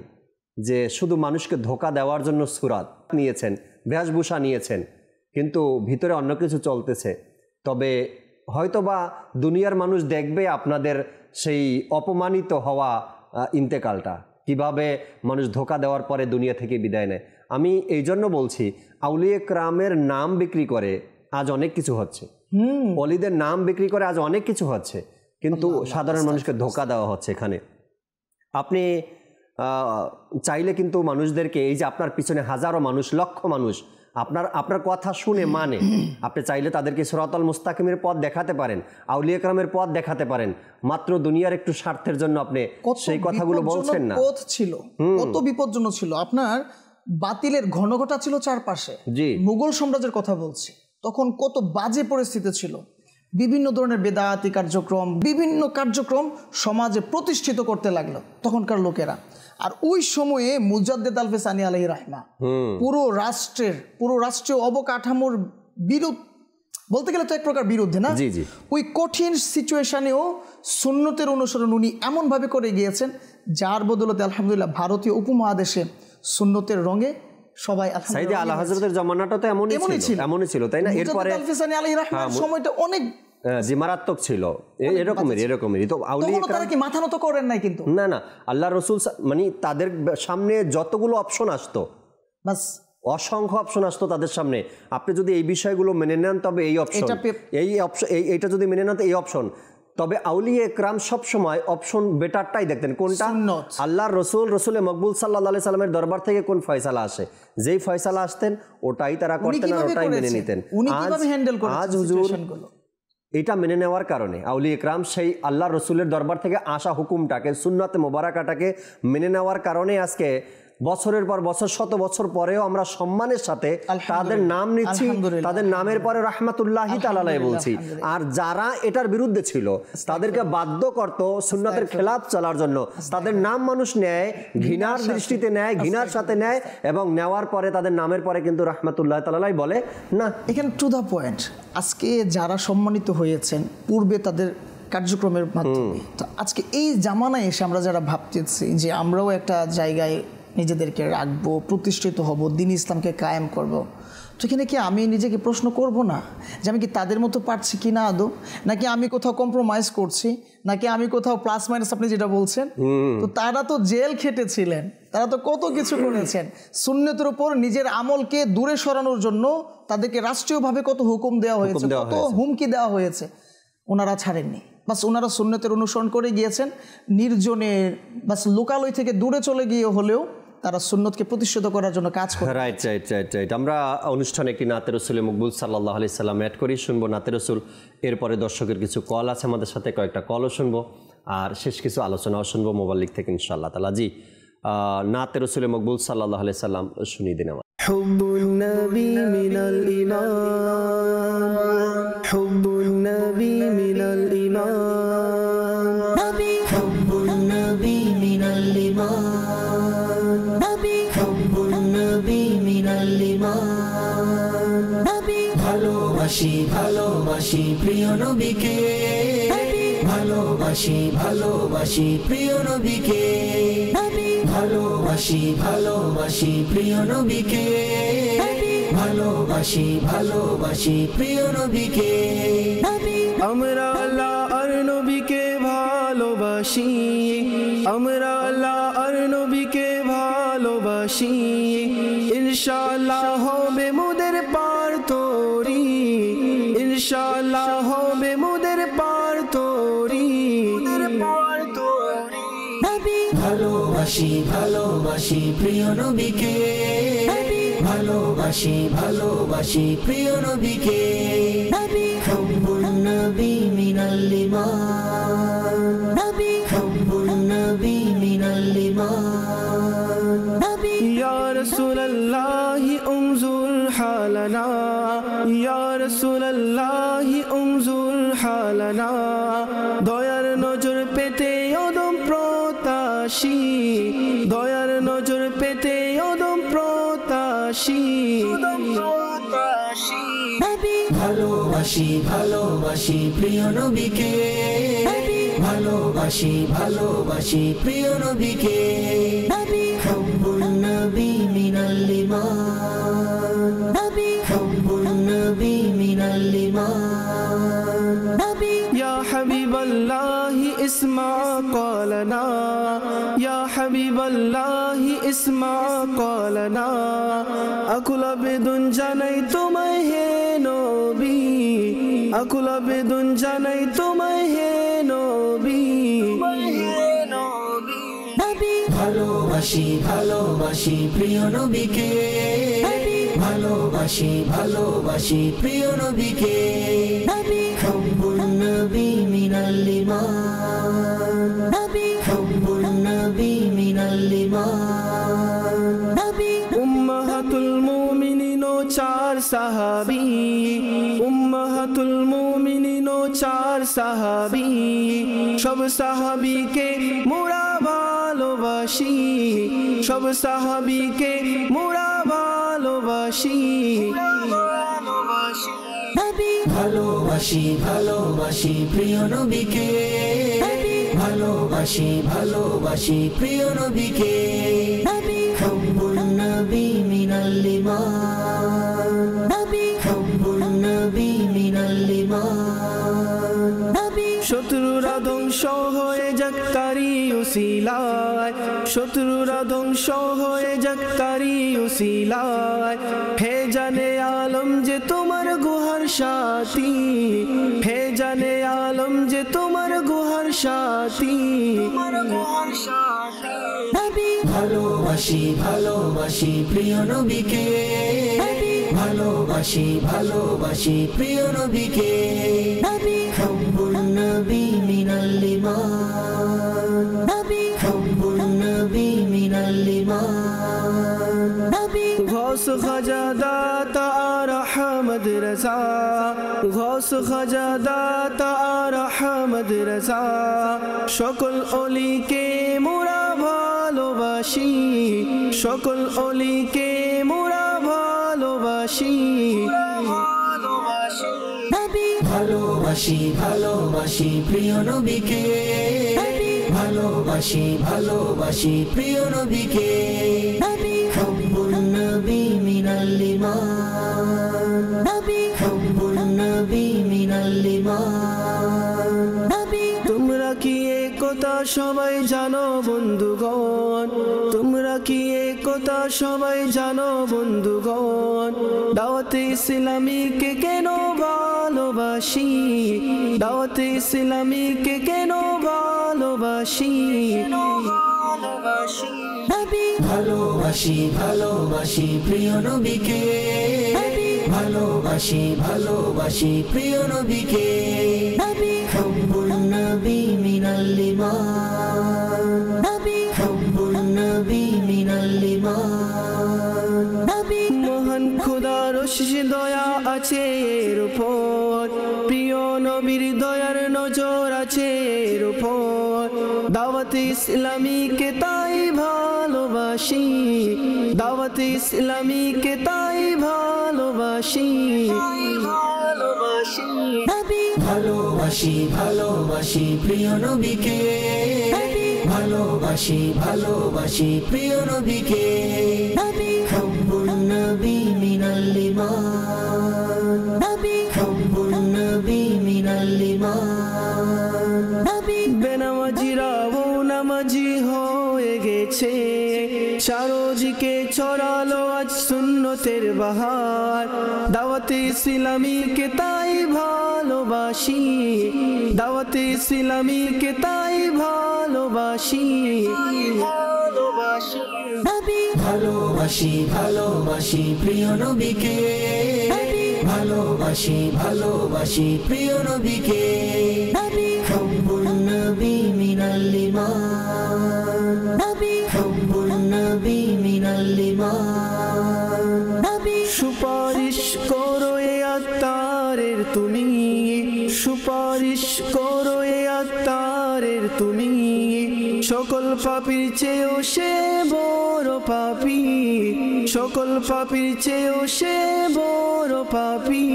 যে শুধু মানুষকে ধোঁকা দেওয়ার জন্য সুরাত নিয়েছেন, বেশভূষা নিয়েছেন, কিন্তু ভিতরে অন্য কিছু চলতেছে, তবে হয়তোবা দুনিয়ার মানুষ দেখবে আপনাদের সেই অপমানিত হওয়া ইন্তেকালটা, কিভাবে মানুষ ধোঁকা দেওয়ার পরে দুনিয়া থেকে বিদায় নেয়। আমি এই জন্য বলছি, আউলিয়া কেরামের নাম বিক্রি করে আজ অনেক কিছু হচ্ছে, ওলিদের নাম বিক্রি করে আজ অনেক কিছু হচ্ছে, কিন্তু সাধারণ মানুষকে ধোঁকা দেওয়া হচ্ছে। এখানে আপনি চাইলে কিন্তু মানুষদেরকে, এই যে আপনার পিছনে হাজারো মানুষ, লক্ষ মানুষ আপনার কথা শুনে মানে, আপনি চাইলে তাদেরকে সিরাতাল মুস্তাকিমের পথ দেখাতে পারেন, আউলিয়া কেরামের পথ দেখাতে পারেন, মাত্র দুনিয়ার একটু স্বার্থের জন্য আপনি সেই কথাগুলো বলছেন না। পথ ছিল কত বিপজ্জনক ছিল, আপনার বাতিলের ঘনঘটা ছিল চারপাশে। মুঘল সাম্রাজ্যের কথা বলছি, তখন কত বাজে পরিস্থিতি ছিল, বিভিন্ন ধরনের বেদাতি কার্যক্রম, বিভিন্ন কার্যক্রম সমাজে প্রতিষ্ঠিত করতে লাগলো তখনকার লোকেরা। আর ওই সময়ে মুজাদ্দেদ আল ফিসানি আলাইহি রাহমা পুরো রাষ্ট্রীয় অবকাঠামোর বিরুদ্ধে, বলতে গেলে তো এক প্রকার বিরুদ্ধে না, ওই কঠিন সিচুয়েশনেও সুন্নতের অনুসরণ উনি এমনভাবে করে গিয়েছেন যার বদলতে আলহামদুলিল্লাহ ভারতীয় উপমহাদেশে সুন্নতের রঙে সবাই সাইয়েদে আলা হযরতের জামানাটা তো এমনই ছিল তাই না? এরপরে মুজাদ্দেদ আল ফিসানি আলাইহি রাহমার সময়টা অনেক মারাত্মক ছিল, এরকমই তো আউলিয়া কেরাম তারা কি মাথা নত করেন নাই কিন্তু না আল্লাহ রাসূল মানে তাদের সামনে যতগুলো অপশন আসতো, বাস অসংখ্য অপশন আসতো তাদের সামনে, আপনি যদি এই বিষয়গুলো মেনে নেন তবে এই অপশন, এইটা যদি মেনে নেন তো এই অপশন। তবে আউলিয়া একরাম সবসময় অপশন বেটারটাই দেখতেন, কোনটা আল্লাহর রসুলের মকবুল সাল্লাল্লাহু আলাইহি সাল্লামের দরবার থেকে কোন ফয়সালা আসে, যেই ফয়সালা আসতেন ওটাই তারা করতেন আর ওটাই মেনে নিতেন। আজ হুজুর এটা মেনে নেওয়ার কারণে আউলিয়া একরাম সেই আল্লাহর রসুলের দরবার থেকে আসা হুকুমটাকে, সুন্নাতে মোবারাকাটাকে মেনে নেওয়ার কারণে আজকে বছরের পর বছর, শত বছর পরেও আমরা সম্মানের সাথে তাদের নাম নিচ্ছি, তাদের নামের পরে রাহমাতুল্লাহি তাআলা বলছি। আর যারা এটার বিরুদ্ধে ছিল তাদেরকে বাধ্য করত সুন্নাতের খেলাফ চলার জন্য, তাদের নাম মানুষ নেয় ঘৃণার দৃষ্টিতে নেয়, ঘৃণার সাথে নেয়, এবং নেওয়ার পরে তাদের নামের পরে কিন্তু রাহমাতুল্লাহি তাআলা বলে না। এখানে টু দ্য পয়েন্ট, আজকে যারা সম্মানিত হয়েছেন পূর্বে তাদের কার্যক্রমের মাধ্যমে, তো আজকে এই জামানায় এসে আমরা যারা ভাবতেছি যে আমরাও একটা জায়গায় নিজেদেরকে রাখবো, প্রতিষ্ঠিত হব, দ্বীন ইসলামকে কায়েম করব, তো এখানে কি আমি নিজেকে প্রশ্ন করব না যে আমি কি তাদের মতো পারছি কি না আদৌ, নাকি আমি কোথাও কম্প্রোমাইজ করছি, নাকি আমি কোথাও প্লাস মাইনাস, আপনি যেটা বলছেন, তো তারা তো জেল খেটেছিলেন, তারা তো কত কিছু করেছেন সুন্নতের উপর নিজের আমলকে দূরে সরানোর জন্য, তাদেরকে রাষ্ট্রীয়ভাবে কত হুকুম দেওয়া হয়েছে, কত হুমকি দেওয়া হয়েছে, ওনারা ছাড়েননি। বাস ওনারা সুন্নতের অনুসরণ করে গিয়েছেন, নির্জনে বাস লোকালয় থেকে দূরে চলে গিয়ে হলেও তারা সুন্নতকে প্রতিষ্ঠিত করার জন্য কাজ করে। রাইট। আমরা অনুষ্ঠানে একটি নাতে রাসূলের মকবুল সাল্লাল্লাহু আলাইহি সাল্লাম অ্যাড করি, শুনবো নাতে রাসূল, এরপরে দর্শকের কিছু কল আছে আমাদের সাথে, কয়েকটা কলও শুনবো, আর শেষ কিছু আলোচনাও শুনবো মোবাইল থেকে ইনশাআল্লাহ তাআলা। জি, নাতে রাসূলের মকবুল সাল্লাল্লাহু আলাইহি সাল্লাম শুনিয়ে দিন আমার। হুব্বুন নবী মিনাল ঈমান, হুব্বুন নবী মিনাল ঈমান, নবী হুব্বুন নবী মিনাল ঈমান, নবী হুব্বুন নবী মিনাল ঈমান, নবী ভালোবাসি ভালোবাসি প্রিয় নবীকে, ভালোবাসি ভালোবাসি প্রিয় নবীকে, ভালোবাসি ভালোবাসি প্রিয় নবীকে, ভালোবাসি ভালোবাসি প্রিয় নবীকে, আমরা আল্লাহ আর নবীকে ভালোবাসি, আমরা আল্লাহ আর নবীকে ভালোবাসি, ইনশাআল্লাহ হবে মোদের পার তোরি, ইনশাআল্লাহ হবে মোদের পার তোরি, ভালোবাসি ভালোবাসি প্রিয় নবীকে, ভালোবাসি ভালোবাসি প্রিয় নবীকে, হুব্বুন নবী মিনাল ঈমান, হুব্বুন নবী মিনাল ঈমান, ইয়া রাসূলুল্লাহ উনজুর হালানা, ইয়া রাসূলুল্লাহ উনজুর হালানা, দয়ার নজর পেতে ওদম প্রত্যাশী, দয়ার নজর পেতে ওদম প্রত্যাশী, ভালোবাসি ভালোবাসি প্রিয় নবীকে, ভালোবাসি ভালোবাসি প্রিয় নবীকে, হুব্বুন নবী মিনাল ঈমান, হুব্বুন নবী মিনাল ঈমান, ইয়া হাবিবাল্লাহ ইসমা ক্বালানা, ইয়া হাবিবাল্লাহ ইসমা ক্বালানা, আকুল আবেদন জানাই তোমায় হে নবী, আকুল আবেদন জানাই তোমায় হে নবী, ভালোবাসি ভালোবাসি প্রিয় নবীকে, ভালোবাসি ভালোবাসি প্রিয় নবীকে, হুব্বুন নবী মিনাল ঈমান, হুব্বুন নবী মিনাল ঈমান, উম্মাহাতুল মুমিনিন ও চার সাহাবী, উম্মাহাতুল মুমিনিন ও চার সাহাবী সব সাহাবীকে মোরা ভালোবাসি সব সাহাবীকে মোরা ভালোবাসি ভালোবাসি ভালোবাসি প্রিয় নবীকে ভালোবাসি ভালোবাসি প্রিয় নবীকে হাব্বুন নবী মিনাল ঈমান হাব্বুন নবী মিনাল ঈমান শত্রুরা ধ্বংস হয়ে যাক তারি উসিলায় শত্রুরা ধ্বংস হয়ে যাক তারি উসিলায় হে জানে আলম যে তোমার গুহার সাথী হে জানে আলম যে তোমার গুহার সাথী ভালোবাসি ভালোবাসি প্রিয় নবীকে ভালোবাসি ভালোবাসি প্রিয় নবীকে হাব্বুন নবী মিনাল ঈমান হাব্বুন নবী মিনাল ঈমান গৌস খাজা দাতা আর আহমদ রজা গৌস খাজা দাতা আর আহমদ রজা সকল অলিকে মোরা ভালোবাসি সকল অলিকে মোরা ভালোবাসি ভালোবাসি ভালোবাসি প্রিয় নবীকে ভালোবাসি ভালোবাসি প্রিয় নবীকে হাব্বুন নবী মিনাল ঈমান হাব্বুন নবী মিনাল ঈমান তোমরা কি একতা সবাই জানো বন্ধুগণ তোমরা কি একতা সবাই জানো বন্ধুগণ দাওয়াতে ইসলামীকে কেন ভালোবাসি দাওয়াতে ইসলামীকে কেন ভালোবাসি ভালোবাসি ভালোবাসি প্রিয় নবীকে ভালোবাসি ভালোবাসি প্রিয় নবীকে হাব্বুন নবী মিনাল ঈমান হাব্বুন নবী মিনাল ঈমান মহান খোদার অশেষ দয়া আছে এর উপর প্রিয় নবীর দয়ার নজর আছে এর উপর দাওয়াতে ইসলামীকে তাই ভালোবাসি দাওয়াতে ইসলামীকে তাই ভালোবাসি ভালোবাসি ভালোবাসি প্রিয় নবীকে ভালোবাসি ভালোবাসি প্রিয় নবীকে হাব্বুন নবী মিনাল ঈমান হাব্বুন নবী মিনাল ঈমান বেনামাজিরা ও নামাজি হয়ে গেছে চারদিকে ছড়ালো আজ সুন্নতের বাহার দাওয়াতে ইসলামীকে তাই ভালোবাসি দাওয়াতে ইসলামীকে তাই ভালোবাসি ভালোবাসি ভালোবাসি প্রিয় নবীকে ভালোবাসি ভালোবাসি প্রিয় নবীকে হাব্বুন নবী মিনাল ঈমান হাব্বুন নবী মিনাল ঈমান সুপারিশ করো এ আত্মারের তুমি সুপারিশ করো এ আত্মারের তুমি সকল পাপীর চেয়েও সে বড় পাপী সকল পাপীর চেয়েও সে বড় পাপী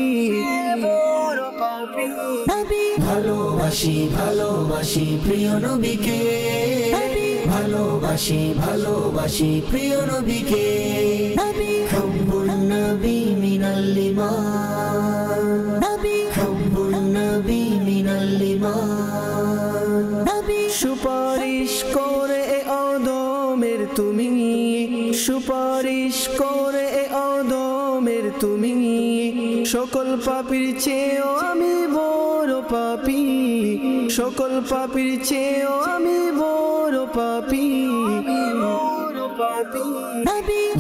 ভালোবাসি ভালোবাসি প্রিয় নবীকে ভালোবাসি ভালোবাসি প্রিয় নবীকে হাব্বুন নবী মিনাল ঈমান হাব্বুন নবী মিনাল ঈমান সুপারিশ করে এ অদমের তুমি সুপারিশ করে এ অদমের তুমি সকল পাপীর চেয়েও আমি বড় পাপী সকল পাপীর চেয়েও আমি বড় পাপী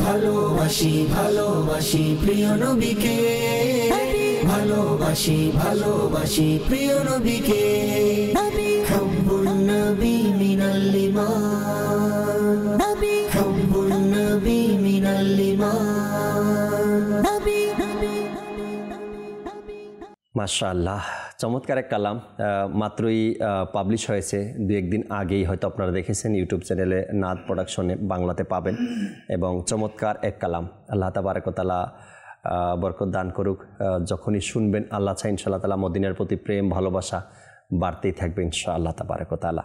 ভালোবাসি ভালোবাসি প্রিয় নবীকে ভালোবাসি ভালোবাসি প্রিয় নবীকে হাব্বুন নবী মিনাল ঈমান হাব্বুন নবী মিনাল ঈমান মাশাআল্লাহ, চমৎকার এক কালাম, মাত্রই পাবলিশ হয়েছে, দু একদিন আগেই হয়তো আপনারা দেখেছেন ইউটিউব চ্যানেলে নাদ প্রোডাকশনে বাংলাতে পাবেন। এবং চমৎকার এক কালাম, আল্লাহ তাবারক ওয়া তাআলা বরকত দান করুক। যখনই শুনবেন আল্লাহ চাই ইনশাআল্লাহ তাআলা মদিনার প্রতি প্রেম ভালোবাসা বাড়তেই থাকবে ইনশাআল্লাহ তাবারক ওয়া তাআলা।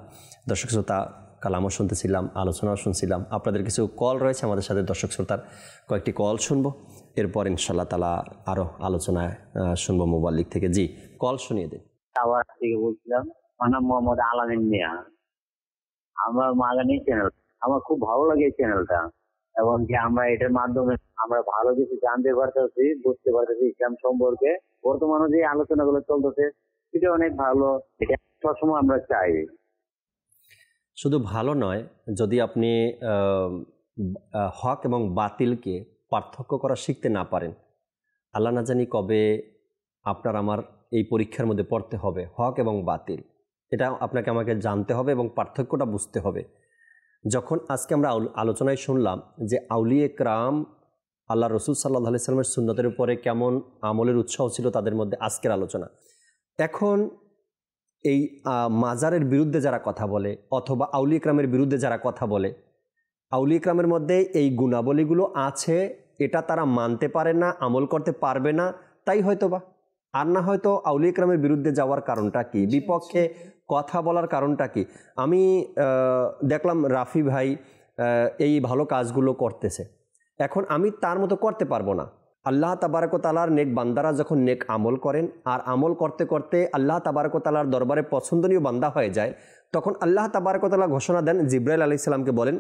দর্শক শ্রোতা, কালামও শুনতেছিলাম, আলোচনাও শুনছিলাম। আপনাদের কিছু কল রয়েছে আমাদের সাথে, দর্শক শ্রোতার কয়েকটি কল শুনবো, এরপর ইনশাআল্লাহ তাআলা আরও আলোচনায় শুনবো মোবাইল থেকে। জি, কল শুনিয়ে দিন। টাওয়ার থেকে বলছিলাম, আমার নাম মোহাম্মদ আলামিন মিয়া। আমার মাদানী চ্যানেল, আমার খুব ভালো লাগে এই চ্যানেলটা, এবং কি আমরা এটার মাধ্যমে আমরা ভালো কিছু জানতে পারতেছি, বুঝতে পারতেছি ইসলাম সম্পর্কে। বর্তমানে যে আলোচনাগুলো চলতেছে এটা অনেক ভালো, এটা সবসময় আমরা চাই। শুধু ভালো নয়, যদি আপনি হক এবং বাতিলকে পার্থক্য করা শিখতে না পারেন, আল্লাহ না জানি কবে আপনার আমার এই পরীক্ষার মধ্যে পড়তে হবে। হক এবং বাতিল এটা আপনাকে আমাকে জানতে হবে এবং পার্থক্যটা বুঝতে হবে। যখন আজকে আমরা আলোচনায় শুনলাম যে আউলিয়ে কেরাম আল্লাহ রসুল সাল্লাল্লাহু আলাইহি সাল্লামের সুন্নতের উপরে কেমন আমলের উৎসাহ ছিল তাদের মধ্যে, আজকের আলোচনা। এখন এই মাজারের বিরুদ্ধে যারা কথা বলে অথবা আউলিয়ে কেরামের বিরুদ্ধে যারা কথা বলে, আউলিয়ে কেরামের মধ্যে এই গুণাবলীগুলো আছে, এটা তারা মানতে পারে না, আমল করতে পারবে না, তাই হয়তোবা। আর না হয়তো আউলিয়ে কেরামের বিরুদ্ধে যাওয়ার কারণটা কি, বিপক্ষে কথা বলার কারণটা কি। আমি দেখলাম রাফি ভাই এই ভালো কাজগুলো করতেছে, এখন আমি তার মতো করতে পারবো না। আল্লাহ তাবারক ওয়া তাআলার নেক বান্দারা যখন নেক আমল করেন আর আমল করতে করতে আল্লাহ তাবারক ওয়া তাআলার দরবারে পছন্দনীয় বান্দা হয়ে যায়, তখন আল্লাহ তাবারক ওয়া তাআলা ঘোষণা দেন, জিবরাইল আলাইহিস সালামকে বলেন,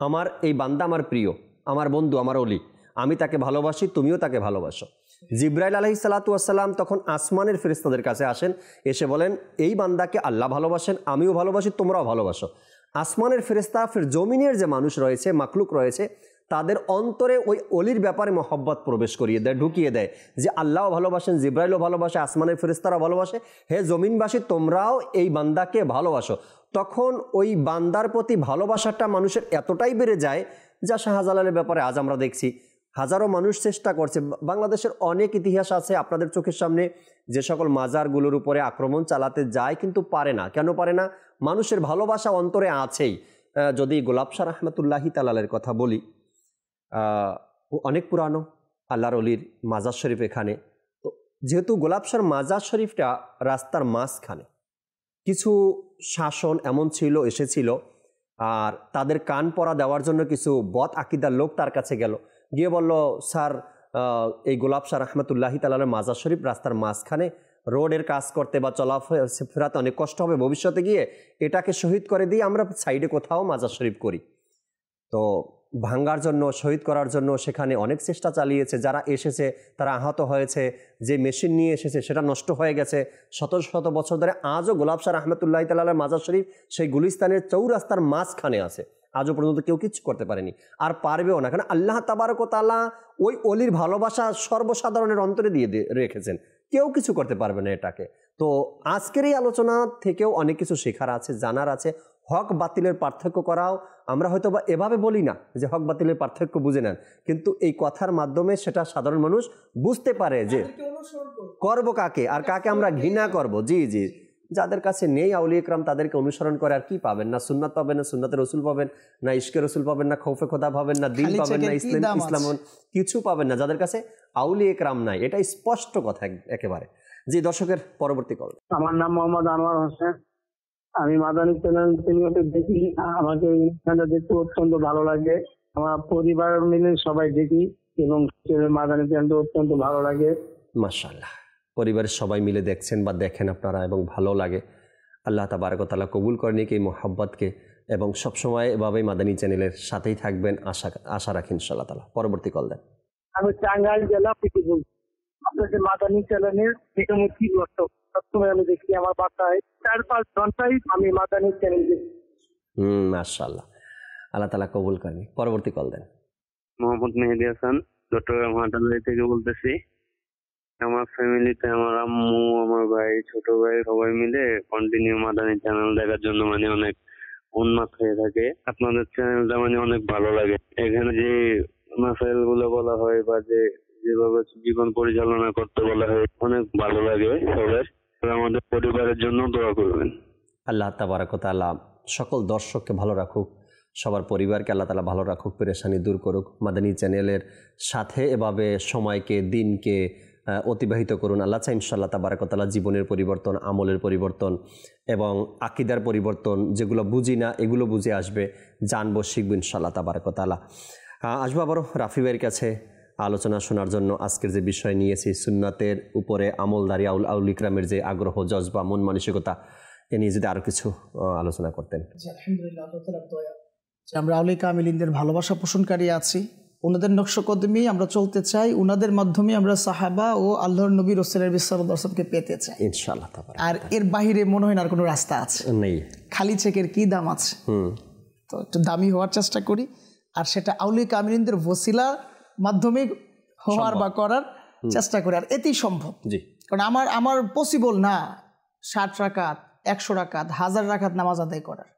আমার এই বান্দা আমার প্রিয়, আমার বন্ধু, আমার ওলি, আমি তাকে ভালোবাসি, তুমিও তাকে ভালোবাসো। জিবরাইল আলাইহিস সালাতু ওয়াস সালাম তখন আসমানের ফেরেশতাদের কাছে আসেন, এসে বলেন, এই বান্দাকে আল্লাহ ভালোবাসেন, আমিও ভালোবাসি, তোমরাও ভালোবাসো। আসমানের ফেরেশতা ফির জমিনের যে মানুষ রয়েছে, মাখলুক রয়েছে, তাদের অন্তরে ওই অলির ব্যাপারে মহব্বত প্রবেশ করিয়ে দেয়, ঢুকিয়ে দেয় যে আল্লাহও ভালোবাসেন, জিবরাইলও ভালোবাসে, আসমানের ফেরেশতারাও ভালোবাসে, হে জমিনবাসী তোমরাও এই বান্দাকে ভালোবাসো। তখন ওই বান্দার প্রতি ভালোবাসাটা মানুষের এতটাই বেড়ে যায়, যা শাহজালালের ব্যাপারে আজ আমরা দেখছি হাজারো মানুষ চেষ্টা করছে। বাংলাদেশের অনেক ইতিহাস আছে আপনাদের চোখের সামনে, যে সকল মাজারগুলোর উপরে আক্রমণ চালাতে যায় কিন্তু পারে না। কেন পারে না? মানুষের ভালোবাসা অন্তরে আছেই। যদি গোলাপ শাহ রহমতুল্লাহি তাআলার কথা বলি, অনেক পুরানো আল্লাহর অলির মাজার শরীফ এখানে। তো যেহেতু গোলাপ শাহর মাজার শরীফটা রাস্তার মাঝখানে, কিছু শাসন এমন ছিল, এসেছিল, আর তাদের কান পরা দেওয়ার জন্য কিছু বদ আকিদার লোক তার কাছে গেল, গিয়ে বলল, স্যার এই গোলাপ শাহ রহমতুল্লাহি তাআলার মাজার শরীফ রাস্তার মাঝখানে, রোডের কাজ করতে বা চলাফেরাতে অনেক কষ্ট হবে ভবিষ্যতে গিয়ে, এটাকে শহীদ করে দিয়ে আমরা সাইডে কোথাও মাজার শরীফ করি। তো ভাঙ্গার জন্য, শহীদ করার জন্য সেখানে অনেক চেষ্টা চালিয়েছে, যারা এসেছে তারা আহত হয়েছে, যে মেশিন নিয়ে এসেছে সেটা নষ্ট হয়ে গেছে। শত শত বছর ধরে আজও গোলাপ শাহ রহমতুল্লাহি তাআলার মাজার শরীফ সেই গুলিস্তানের চৌরাস্তার মাঝখানে আছে, আজও পর্যন্ত কেউ কিছু করতে পারেনি, আর পারবেও না। কারণ আল্লাহ তাবারক ওয়া তাআলা ওই অলির ভালোবাসা সর্বসাধারণের অন্তরে দিয়ে রেখেছেন, কেউ কিছু করতে পারবে না এটাকে। তো আজকের এই আলোচনা থেকেও অনেক কিছু শেখার আছে, জানার আছে। হক বাতিলের পার্থক্য করাও আমরা হয়তো বা এভাবে বলি না যে হক বাতিলের পার্থক্য বুঝে নেন, কিন্তু এই কথার মাধ্যমে সেটা সাধারণ মানুষ বুঝতে পারে যে করব কাকে আর কাকে আমরা ঘৃণা করব। জি জি, যাদের কাছে নেই আউলিয়া ইকরাম তাদেরকে অনুসরণ করে আর কি পাবেন? না সুন্নাত পাবেন, না সুন্নাতের রসুল পাবেন, না ইশকে রসুল পাবেন, না খৌফে খোদা পাবেন, না দিন পাবেন, না ইসলাম কিছু পাবেন না যাদের কাছে আউলিয়া ইকরাম নাই। এটা স্পষ্ট কথা একেবারে। জি, দর্শকের পরবর্তী কল। আমার নাম মোহাম্মদ আনোয়ার হোসেন, আমি মাদানী চ্যানেল দেখি, আমাকে দেখতে অত্যন্ত ভালো লাগে, আমার পরিবার মিলে সবাই দেখি এবং মাদানী চ্যানেল অত্যন্ত ভালো লাগে। মাশাআল্লাহ, পরিবারের সবাই মিলে দেখছেন বা দেখেন আপনারা এবং ভালো লাগে। আল্লাহ তাবারক ওয়া তাআলা কবুল করেন এই মোহাব্বতকে, এবং সবসময় এভাবেই মাদানী চ্যানেলের সাথেই থাকবেন আশা রাখি ইনশাআল্লাহ তাআলা। পরবর্তী কল দেন। আমি টাঙ্গাইল জেলা থেকে বলছি। আপনাদের মাদানী চ্যানেলের মোটামুটি সবসময় আমি দেখি, আমার বাসায় 4-5 ঘন্টায় আমি মাদানী চ্যানেল দেখি। মাশাআল্লাহ, আল্লাহ তাআলা কবুল করেন। পরবর্তী কল দেন। মোহাম্মদ মেহেদী হাসান, চট্টগ্রাম হাটাজারি থেকে বলতেছি। আমার ফ্যামিলিতে আমার আম্মু, আমার ভাই, ছোট ভাই সবাই মিলে কন্টিনিউ মাদানী চ্যানেল দেখার জন্য অনেক উন্মাদ হয়ে থাকে। আপনাদের চ্যানেলটা অনেক ভালো লাগে। এখানে যে মাসাইল গুলো বলা হয় বা যেভাবে জীবন পরিচালনা করতে বলা হয়, অনেক ভালো লাগে সবার। আর আমাদের পরিবারের জন্য দোয়া করবেন। আল্লাহ তাবারাক ওয়া তাআলা সকল দর্শককে ভালো রাখুক, সবার পরিবারকে আল্লাহ তাআলা ভালো রাখুক, পেরেশানি দূর করুক। মাদানী চ্যানেলের সাথে এভাবে সময়কে দিনকে অতিবাহিত করুন। আল্লাহ চাই ইনশাআল্লাহ তাবারাক ওয়া তাআলা জীবনের পরিবর্তন, আমলের পরিবর্তন এবং আকীদার পরিবর্তন, যেগুলো বুঝি না এগুলো বুঝে আসবে, জানবো, শিখবো ইনশাআল্লাহ তাবারাক ওয়া তাআলা। আসবো আবারও রাফি ভাইয়ের কাছে আলোচনা শোনার জন্য। আজকের যে বিষয় নিয়েছি, সুন্নাতের উপরে আমলদারি, আউল ইকরামের যে আগ্রহ, জজবা, মন মানসিকতা, এ নিয়ে যদি আরও কিছু আলোচনা করতেন। আলহামদুলিল্লাহ, আমরা আউলিয়া কামিলিনদের ভালোবাসা পোষণকারী আছি, ওনাদের নকশকদমি আমরা চলতে চাই, ওনাদের মাধ্যমে আমরা সাহাবা ও আল্লাহর নবী রাসূলের বিশ্বকে পেতে চাই ইনশাআল্লাহ। আর এর বাহিরে মনে হয় না আর কোনো রাস্তা আছে নেই। খালি চেকের কি দাম আছে? তো একটু দামি হওয়ার চেষ্টা করি, আর সেটা আউলিয়া কামিলিনদের ওসিলার মাধ্যমে হওয়ার বা করার চেষ্টা করি, আর এতেই সম্ভব। জি, কারণ আমার পসিবল না 60 রাকাত, 100 রাকাত, 1000 রাকাত নামাজ আদায় করার।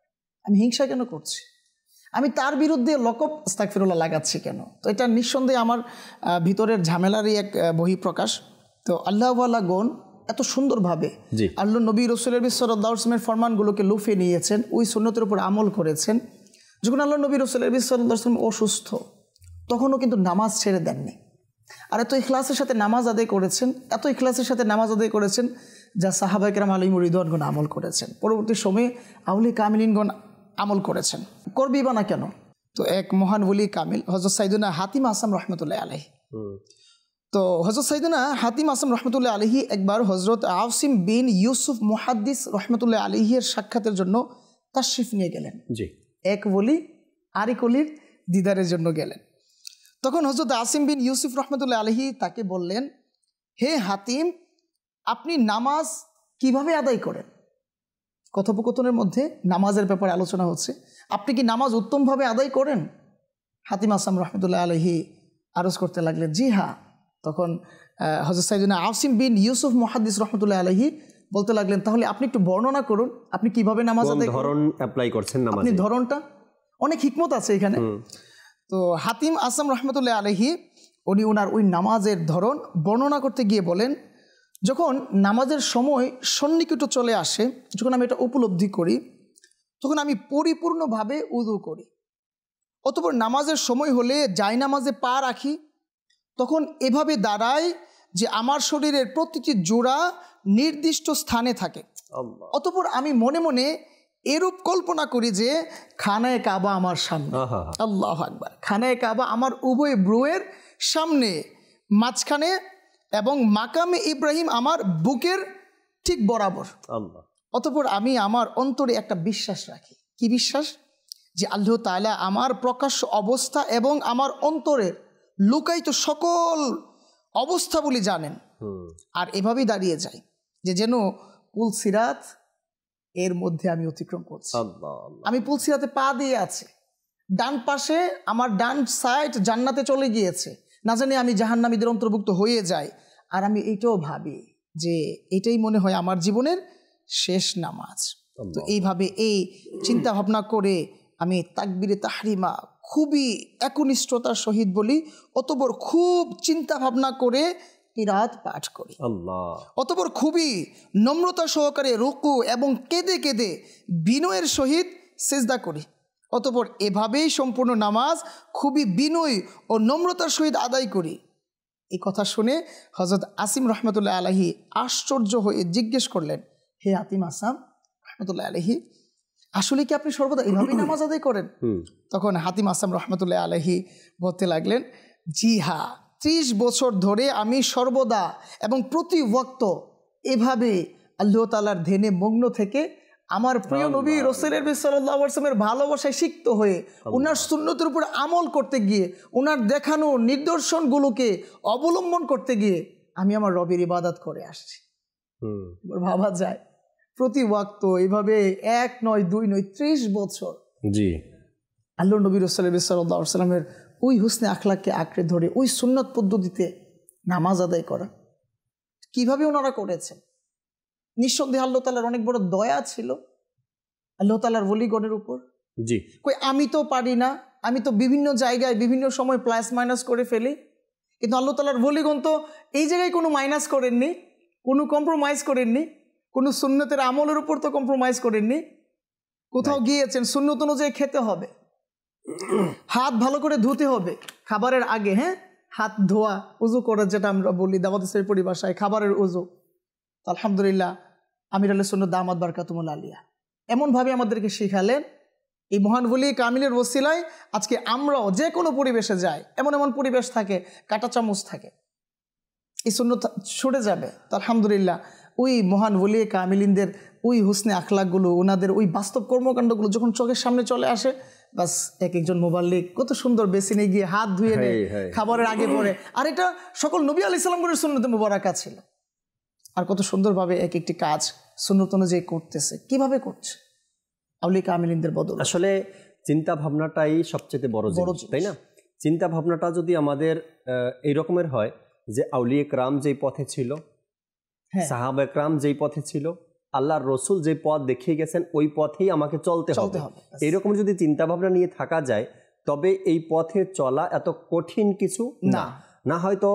আমি হিংসা কেন করছি? আমি তার বিরুদ্ধে লকব আস্তাগফিরুল্লাহ লাগাচ্ছি কেন? তো এটা নিঃসন্দেহে আমার ভিতরের ঝামেলারই এক বহিঃপ্রকাশ। তো আল্লাহওয়ালা গণ এত সুন্দরভাবে আল্লাহ নবী রাসূলের সাল্লাল্লাহু আলাইহি ওয়াসাল্লামের ফরমানগুলোকে লুফে নিয়েছেন, ওই সুন্নতের উপর আমল করেছেন। যখন আল্লাহ নবী রাসূলের সাল্লাল্লাহু আলাইহি ওয়াসাল্লাম অসুস্থ, তখনও কিন্তু নামাজ ছেড়ে দেননি। আর এত ইখলাসের সাথে নামাজ আদায় করেছেন, এত ইখলাসের সাথে নামাজ আদায় করেছেন, যা সাহাবায়ে কেরাম আলাইহিম রিদওয়ানগণ আমল করেছেন, পরবর্তী সময়ে আউলিয়া কামিলিনগণ আমল করেছেন। করবি বা না কেন? তো এক মহান ওলি কামিল হযরত সাইয়্যিদুনা হাতিম আসাম রহমতুল্লাহ আলাইহি, তো হযরত সাইয়্যিদুনা হাতিম আসাম রহমতুল্লাহ আলাইহি একবার হযরত আসিম বিন ইউসুফ মুহাদ্দিস রহমতুল্লাহ আলাইহির সাক্ষাতের জন্য তাশরিফ নিয়ে গেলেন। জি, এক ওলি আরেক ওলির দিদারের জন্য গেলেন। তখন হযরত আসিম বিন ইউসুফ রহমতুল্লাহ আলাইহি তাকে বললেন, হে হাতিম, আপনি নামাজ কিভাবে আদায় করেন? কথোপকথনের মধ্যে নামাজের ব্যাপারে আলোচনা হচ্ছে, আপনি কি নামাজ উত্তমভাবে আদায় করেন? হাতিম আসাম রহমতুল্লাহ আলাইহি আরজ করতে লাগলেন, জি হ্যাঁ। তখন হযরত সাইয়্যিদুনা আসিম বিন ইউসুফ মুহাদ্দিস রহমতুল্লাহ আলাইহি বলতে লাগলেন, তাহলে আপনি একটু বর্ণনা করুন, আপনি কিভাবে নামাজ আদায় করেন, অ্যাপ্লাই করছেন নামাজে, আপনি ধরনটা, অনেক হিকমত আছে এখানে। তো হাতিম আসাম রহমতুল্লাহ আলাইহি উনি ওনার ওই নামাজের ধরন বর্ণনা করতে গিয়ে বলেন, যখন নামাজের সময় সন্নিকট চলে আসে, যখন আমি এটা উপলব্ধি করি, তখন আমি পরিপূর্ণভাবে উযু করি। অতঃপর নামাজের সময় হলে জায়নামাজে পা রাখি, তখন এভাবে দাঁড়াই যে আমার শরীরের প্রতিটি জোড়া নির্দিষ্ট স্থানে থাকে। অতঃপর আমি মনে মনে এরূপ কল্পনা করি যে খানায়ে কাবা আমার সামনে, আল্লাহু আকবার, খানায়ে কাবা আমার উভয় ভ্রুয়ের সামনে, মাঝখানে, এবং মাকামে ইব্রাহিম আমার বুকের ঠিক বরাবর। অতঃপর আমি আমার অন্তরে একটা বিশ্বাস রাখি। কি বিশ্বাস? যে আল্লাহ তাআলা আমার প্রকাশ্য অবস্থা এবং আমার অন্তরের লুকায়িত সকল অবস্থাগুলি জানেন। আর এভাবেই দাঁড়িয়ে যাই যে যেন পুলসিরাত এর মধ্যে আমি অতিক্রম করছি। আমি পুলসিরাতে পা দিয়ে আছি, ডান পাশে আমার ডান সাইড জান্নাতে চলে গিয়েছে, না জানি আমি জাহান্নামীদের অন্তর্ভুক্ত হয়ে যাই। আর আমি এইটাও ভাবি যে এটাই মনে হয় আমার জীবনের শেষ নামাজ। তো এইভাবে এই চিন্তা ভাবনা করে আমি তাকবীরে তাহরিমা খুবই একনিষ্ঠতার সহিত বলি, অতঃপর খুব চিন্তা ভাবনা করে কিরাত পাঠ করি, অতঃপর খুবই নম্রতা সহকারে রুকু এবং কেঁদে কেঁদে বিনয়ের সহিত সিজদা করি। অতঃপর এভাবেই সম্পূর্ণ নামাজ খুবই বিনয় ও নম্রতার সহিত আদায় করি। এই কথা শুনে হযরত আসিম রহমতুল্লাহ আলাইহি আশ্চর্য হয়ে জিজ্ঞেস করলেন, হে হাতিম আসাম রহমতুল্লাহ আলাইহি, আসলে কি আপনি সর্বদা এভাবেই নামাজ আদায় করেন? তখন হাতিম আসাম রহমতুল্লাহ আলাইহি বলতে লাগলেন, জি হ্যাঁ, 30 বছর ধরে আমি সর্বদা এবং প্রতি ওয়াক্ত এভাবে আল্লাহ তাআলার ধ্যানে মগ্ন থেকে আমার প্রিয় নবী রাসূলের সাল্লাল্লাহু আলাইহি ওয়াসাল্লামের ভালোবাসায় সিক্ত হয়ে ওনার সুন্নতের উপর আমল করতে গিয়ে, ওনার দেখানো নিদর্শনগুলোকে অবলম্বন করতে গিয়ে আমি আমার রবের ইবাদত করে আসছি। ভাবা যায় প্রতি ওয়াক্ত এইভাবে 1 নয় 2 নয় 30 বছর জি আল্লাহ নবী রাসূলের সাল্লাল্লাহু আলাইহি ওয়াসাল্লামের ওই হুসনে আখলাককে আঁকড়ে ধরে ওই সুন্নত পদ্ধতিতে নামাজ আদায় করা। কিভাবে ওনারা করেছেন? নিঃসন্দেহে আল্লাহ তাআলার অনেক বড় দয়া ছিল আল্লাহ তাআলার ওলিগণের উপর। জি, কই আমি তো পারি না, আমি তো বিভিন্ন জায়গায় বিভিন্ন সময় প্লাস মাইনাস করে ফেলি, কিন্তু আল্লাহ তাআলার ওলিগণ তো এই জায়গায় কোনো মাইনাস করেননি, কোনো কম্প্রোমাইজ করেননি। কোনো সুন্নতের আমলের উপর তো কম্প্রোমাইজ করেননি। কোথাও গিয়েছেন, সুন্নত অনুযায়ী খেতে হবে, হাত ভালো করে ধুতে হবে খাবারের আগে, হ্যাঁ, হাত ধোয়া, উজু করে, যেটা আমরা বলি দাওয়াত ইসলামের পরিভাষায় খাবারের উজু। আলহামদুলিল্লাহ আমির আহলে সুন্নাত দামাত বারকাতুহুল আলিয়া এমনভাবে আমাদেরকে শিখালেন। এই মহান ওলি কামিলের ওসিলায় আজকে আমরাও যে কোনো পরিবেশে যাই, এমন এমন পরিবেশ থাকে, কাঁটা চামচ থাকে, এই সুন্নত ছুটে যাবে। তো আলহামদুলিল্লাহ ওই মহান ওলি কামিলিনদের ওই হুসনে আখলাকগুলো, ওনাদের ওই বাস্তব কর্মকাণ্ডগুলো যখন চোখের সামনে চলে আসে, বাস এক একজন মুবাল্লিগ কত সুন্দর বেসিনে গিয়ে হাত ধুয়ে নেয় খাবারের আগে পরে। আর এটা সকল নবী আলাইহিস সালামের সুন্নতে মুবারাকা ছিল। আর কত সুন্দরভাবে এক একটি কাজ সুন্নত অনুযায়ী করতেছে, কিভাবে করছে আউলিয়া কামিলিনদের বদল। আসলে চিন্তা ভাবনাটাই সবচেয়ে বড় জিনিস, তাই না? চিন্তা ভাবনাটা যদি আমাদের এই রকমের হয় যে আউলিয়া کرام যেই পথে ছিল, সাহাবা کرام যেই পথে ছিল, আল্লাহর রসুল যে পথ দেখিয়ে গেছেন ওই পথেই আমাকে চলতে হবে, এইরকম যদি চিন্তা ভাবনা নিয়ে থাকা যায় তবে এই পথে চলা এত কঠিন কিছু না। না হয়তো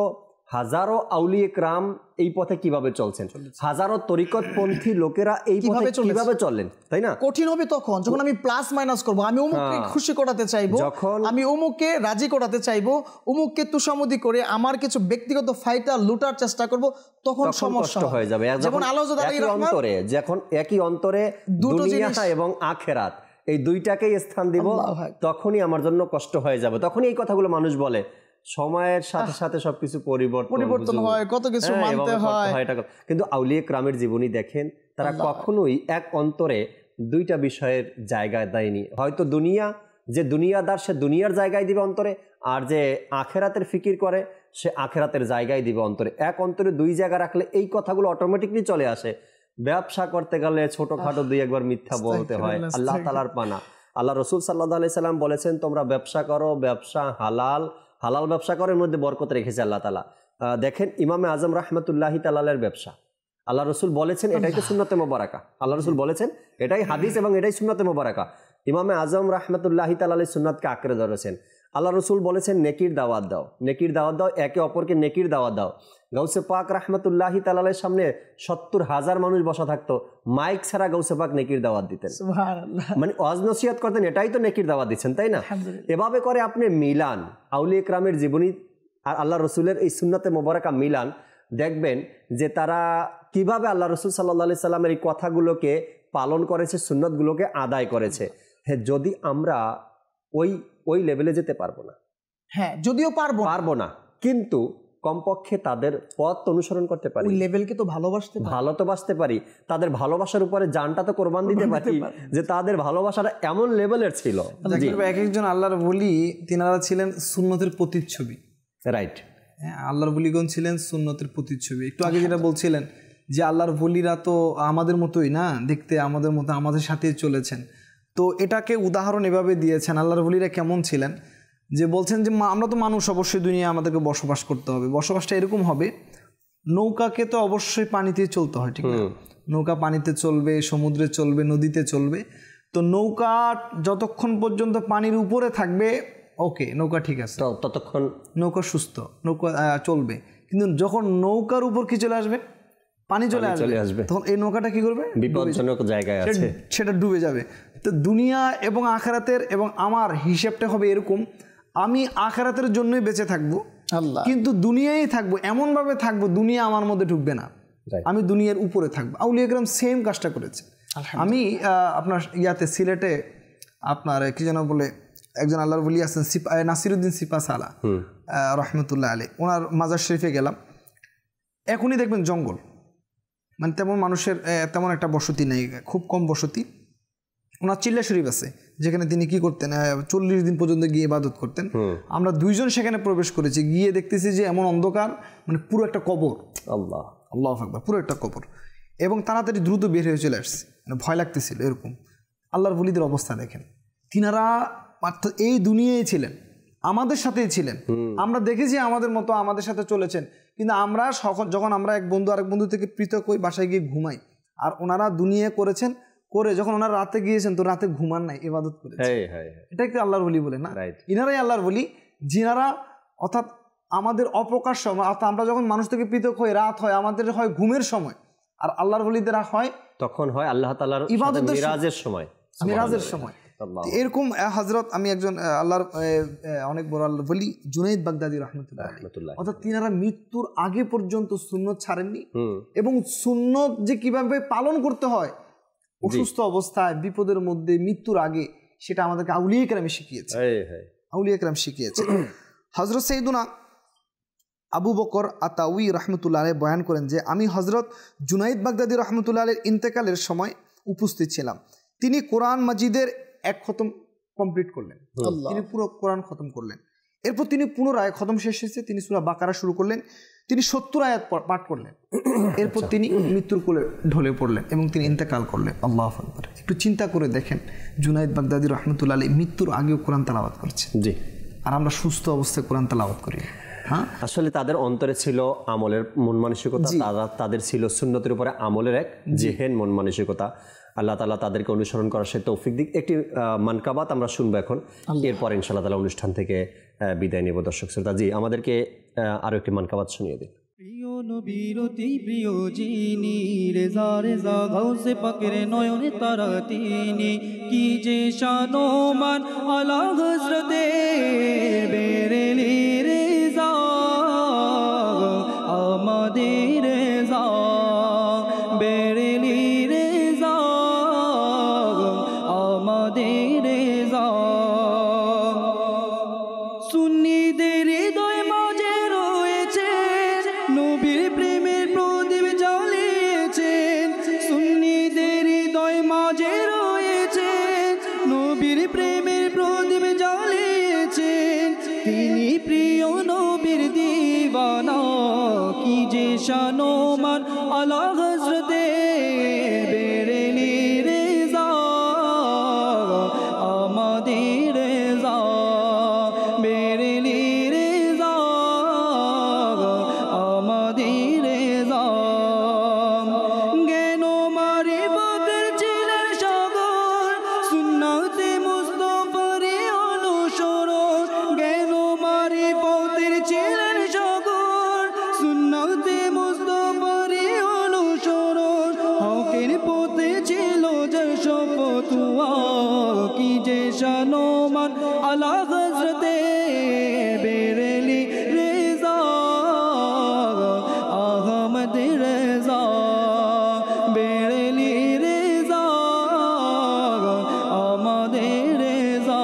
হাজারো আউলিয়া کرام এই পথে কিভাবে চলছেন, হাজারো তরিকতপন্থী লোকেরা এই পথে কিভাবে চলেন, তাই না? কঠিন হবে তখন যখন আমি প্লাস মাইনাস করব, আমি অমুককে খুশি করাতে চাইবো, আমি অমুককে রাজি করাতে চাইবো, অমুককে তুষামুদি করে আমার কিছু ব্যক্তিগত ফায়দা লুটার চেষ্টা করব, তখন সমস্যা হয়ে যাবে। যেমন যখন একই অন্তরে দুনিয়া এবং আখিরাত এই দুইটাকেই স্থান দিব, তখনই আমার জন্য কষ্ট হয়ে যাবে। তখনই এই কথাগুলো মানুষ বলে, সময়ের সাথে সাথে সবকিছু পরিবর্তন হয়, কত কিছু মানতে হয়। কিন্তু আউলিয়া کرامের জীবনী দেখেন, তারা কখনোই এক অন্তরে দুইটা বিষয়ের জায়গায় দেয়নি। হয়তো দুনিয়া, যে দুনিয়াদার সে দুনিয়ার জায়গায় দিবে অন্তরে, আর যে আখেরাতের ফিকির করে সে আখেরাতের জায়গায় দিবে অন্তরে। এক অন্তরে দুই জায়গা রাখলে এই কথাগুলো অটোমেটিকলি চলে আসে। ব্যবসা করতে গেলে ছোটখাটো দুই একবার মিথ্যা বলতে হয়, আল্লাহ তাআলার পানা। আল্লাহ রসুল সাল্লাল্লাহু আলাইহি সাল্লাম বলেছেন, তোমরা ব্যবসা করো, ব্যবসা হালাল, হালাল ব্যবসা করার মধ্যে বরকত রেখেছে আল্লাহ তাআলা। দেখেন ইমামে আজম রাহমাতুল্লাহি তাআলার ব্যবসা, আল্লাহ রসুল বলেছেন এটাই তো সুন্নতে মোবারকা, আল্লাহ রসুল বলেছেন এটাই হাদিস এবং এটাই সুন্নতে মোবারকা। ইমামে আজম রাহমাতুল্লাহি তাআলা সুন্নাতকে আঁকড়ে ধরেছেন। আল্লাহ রসুল বলেছেন নেকির দাওয়াত দাও, নেকির দাওয়াত দাও, একে অপরকে নেকির দাওয়াত দাও। গাউসে পাক রাহমাতুল্লাহি তাআলার সামনে 70,000 মানুষ বসা থাকতো, মাইক ছাড়া গাউসে পাক নেকির দাওয়াত দিতেন, সুবহানাল্লাহ, মানে ওয়াজ নসিহত করতেন, এটাই তো নেকির দাওয়াত দিচ্ছেন, তাই না? এভাবে করে আপনি মিলান আউলিয়া کرامের জীবনী আর আল্লাহ রসুলের এই সুন্নতে মোবারকা মিলান, দেখবেন যে তারা কিভাবে আল্লাহ রসুল সাল্লাল্লাহু আলাইহি সাল্লামের এই কথাগুলোকে পালন করেছে, সুন্নতগুলোকে আদায় করেছে। হ্যাঁ, যদি আমরা ওই লেভেলে যেতে পারবো না, হ্যাঁ যদিও পারবো না, কিন্তু কমপক্ষে তাদের পথ অনুসরণ করতে পারি, ওই লেভেলকে তো ভালোবাসতে পারি, তাদের ভালোবাসার উপরে জানটা তো কোরবান দিতে পারি, যে তাদের ভালোবাসাটা এমন লেভেলের ছিল। এক একজন আল্লাহর ওলি তিনারা ছিলেন সুন্নতের প্রতিচ্ছবি, রাইট? হ্যাঁ, আল্লাহর ওলিগণ ছিলেন সুন্নতের প্রতিচ্ছবি। একটু আগে যেটা বলছিলেন যে আল্লাহর ওলিরা তো আমাদের মতোই না, দেখতে আমাদের মতো, আমাদের সাথেই চলেছেন। তো এটাকে উদাহরণ এভাবে দিয়েছেন আল্লাহর ওলিরা কেমন ছিলেন, যে বলছেন যে আমরা তো মানুষ, অবশ্যই দুনিয়া আমাদেরকে বসবাস করতে হবে, বসবাসটা এরকম হবে, নৌকাকে তো অবশ্যই পানিতেই চলতে হয়, ঠিক না? নৌকা পানিতে চলবে, সমুদ্রে চলবে, নদীতে চলবে। তো নৌকা যতক্ষণ পর্যন্ত পানির উপরে থাকবে, ওকে, নৌকা ঠিক আছে, ততক্ষণ নৌকা সুস্থ, নৌকা চলবে। কিন্তু যখন নৌকার উপর কি চলে আসবে, পানি চলে আসবে, তখন এই নৌকাটা কি করবে, বিপজ্জনক জায়গায় আছে, সেটা ডুবে যাবে। তো দুনিয়া এবং আখিরাতের এবং আমার হিসাবটা হবে এরকম, আমি আখিরাতের জন্যই বেঁচে থাকবো, কিন্তু দুনিয়ায় থাকবো, এমনভাবে থাকবো দুনিয়া আমার মধ্যে ঢুকবে না, আমি দুনিয়ার উপরে থাকবো। আউলিয়া کرام সেম কাজটা করেছে। আমি আপনার ইয়াতে সিলেটে আপনার কি যেন বলে একজন আল্লাহর ওলি আছেন, নাসিরউদ্দিন সিপাসালা রহমতুল্লাহ আলাইহি, ওনার মাজার শরীফে গেলাম। এখনই দেখবেন জঙ্গল, মানে তেমন মানুষের তেমন একটা বসতি নেই, খুব কম বসতি। ওনার চিল্লা শরীফ আছে, যেখানে তিনি কি করতেন, 40 দিন পর্যন্ত গিয়ে ইবাদত করতেন। আমরা দুইজন সেখানে প্রবেশ করেছি, গিয়ে দেখতেছি যে এমন অন্ধকার, মানে পুরো একটা কবর, আল্লাহু আকবার, পুরো একটা কবর। এবং তাড়াতাড়ি দ্রুত বের হয়ে চলে আসছে, মানে ভয় লাগতেছিল এরকম। আল্লাহর ওলিদের অবস্থা দেখেন, তিনারা এই দুনিয়ায় ছিলেন, আমাদের সাথেই ছিলেন, আমরা দেখেছি আমাদের মতো আমাদের সাথে চলেছেন। কিন্তু আমরা যখন আমরা এক বন্ধু আরেক বন্ধু থেকে পৃথক হই, বাসায় গিয়ে ঘুমাই, আর ওনারা দুনিয়া করেছেন, করে যখন ওনারা রাতে গিয়েছেন তো রাতে ঘুমান নাই, ইবাদত করেছেন। এটাই কি আল্লাহর ওলি বলে না? ইনারাই আল্লাহর ওলি, যিনারা অর্থাৎ আমাদের অপ্রকাশ্য, অর্থাৎ আমরা যখন মানুষ থেকে পৃথক হই, রাত হয়, আমাদের হয় ঘুমের সময়, আর আল্লাহর ওলিদেরা হয় তখন হয় আল্লাহ তাআলার ইবাদতের মিরাজের সময়, মিরাজের সময়। এরকম হযরত আমি একজন আল্লাহর অনেক বড় আল্লাহর ওলি জুনাইদ বাগদাদি রাহমাতুল্লাহ আলাইহি, অর্থাৎ তিনারা মৃত্যুর আগে পর্যন্ত সুন্নত ছাড়েননি এবং সুন্নত যে কিভাবে পালন করতে হয় অসুস্থ অবস্থায়, বিপদের মধ্যে, মৃত্যুর আগে, সেটা আমাদেরকে আউলিয়া কেরাম শিখিয়েছে। আউলিয়া কেরাম শিখিয়েছে। হযরত সাইয়্যিদুনা আবু বকর আতাউই রাহমাতুল্লাহ আলাইহি বয়ান করেন যে আমি হযরত জুনাইদ বাগদাদি রাহমাতুল্লাহ আলাইহির ইন্তেকালের সময় উপস্থিত ছিলাম। তিনি কোরআন মাজিদের এক খতম কমপ্লিট করলেন, তিনি পুরো কোরআন খতম করলেন। এরপর তিনি পুনরায় খতম শেষ হয়েছে, তিনি সূরা বাকারা শুরু করলেন, তিনি 70 আয়াত পাঠ করলেন। এরপর তিনি মৃত্যুর কোলে ঢলে পড়লেন এবং তিনি ইন্তেকাল করলেন। আল্লাহু আকবার। একটু চিন্তা করে দেখেন, জুনাইদ বাগদাদি রাহমাতুল্লাহ আলাইহি মৃত্যুর আগেও কোরআন তেলাওয়াত করছেন, জি, আর আমরা সুস্থ অবস্থায় কোরআন তেলাওয়াত করি। হ্যাঁ, আসলে তাদের অন্তরে ছিল আমলের মন মানসিকতা, তাদের ছিল সুন্নতের উপরে আমলের এক জেহেন মন মানসিকতা। আল্লাহ তাআলা তাদেরকে অনুসরণ করার সে তৌফিক দিক। একটি মানকাবাত আমরা শুনবো এখন, এরপর ইনশাআল্লাহ তাআলা অনুষ্ঠান থেকে বিদায় নেব। দর্শক শ্রোতা, জি আমাদেরকে আরো একটি মানকাবাত শুনিয়ে দিন। প্রিয় নবীর অতি প্রিয় যিনি, রেজা রেজা গাউসে পাকের নয়নে তারা তিনি, কি যে শানো মান আলা হযরতে বেরেলি রেজা, আমাদের রেজা বেরেলি রেজা, আমাদের রেজা। সুন্নিদের হৃদয় মাঝে রয়েছে নবীর প্রেমের প্রদীপ জ্বালিয়েছেন, সুন্নিদের হৃদয় মাঝে রয়েছে নবীর প্রেমের প্রদীপ জ্বালিয়েছেন, তিনি প্রিয় নবীর দিওয়ানা, কি যে শানো মান আলা হযরতে বেরেলি রেজা, আমাদের রেজা বেরেলি রেজা, আমাদের রেজা। জ্ঞান মারিফতের ছিলেন সাগর, সুন্নাতে মুস্তাফারই অনুসরণ, জ্ঞান মারিফতের ছিলেন সাগর, সুন্নাতে মুস্তাফারই অনুসরণ, হকের পথে ছিল যে শপথুয়া, কি যে শানো মান আলা হযরতে বেরেলি রেজা, আহমদ রেজা বেরেলি রেজা, আমাদের রেজা।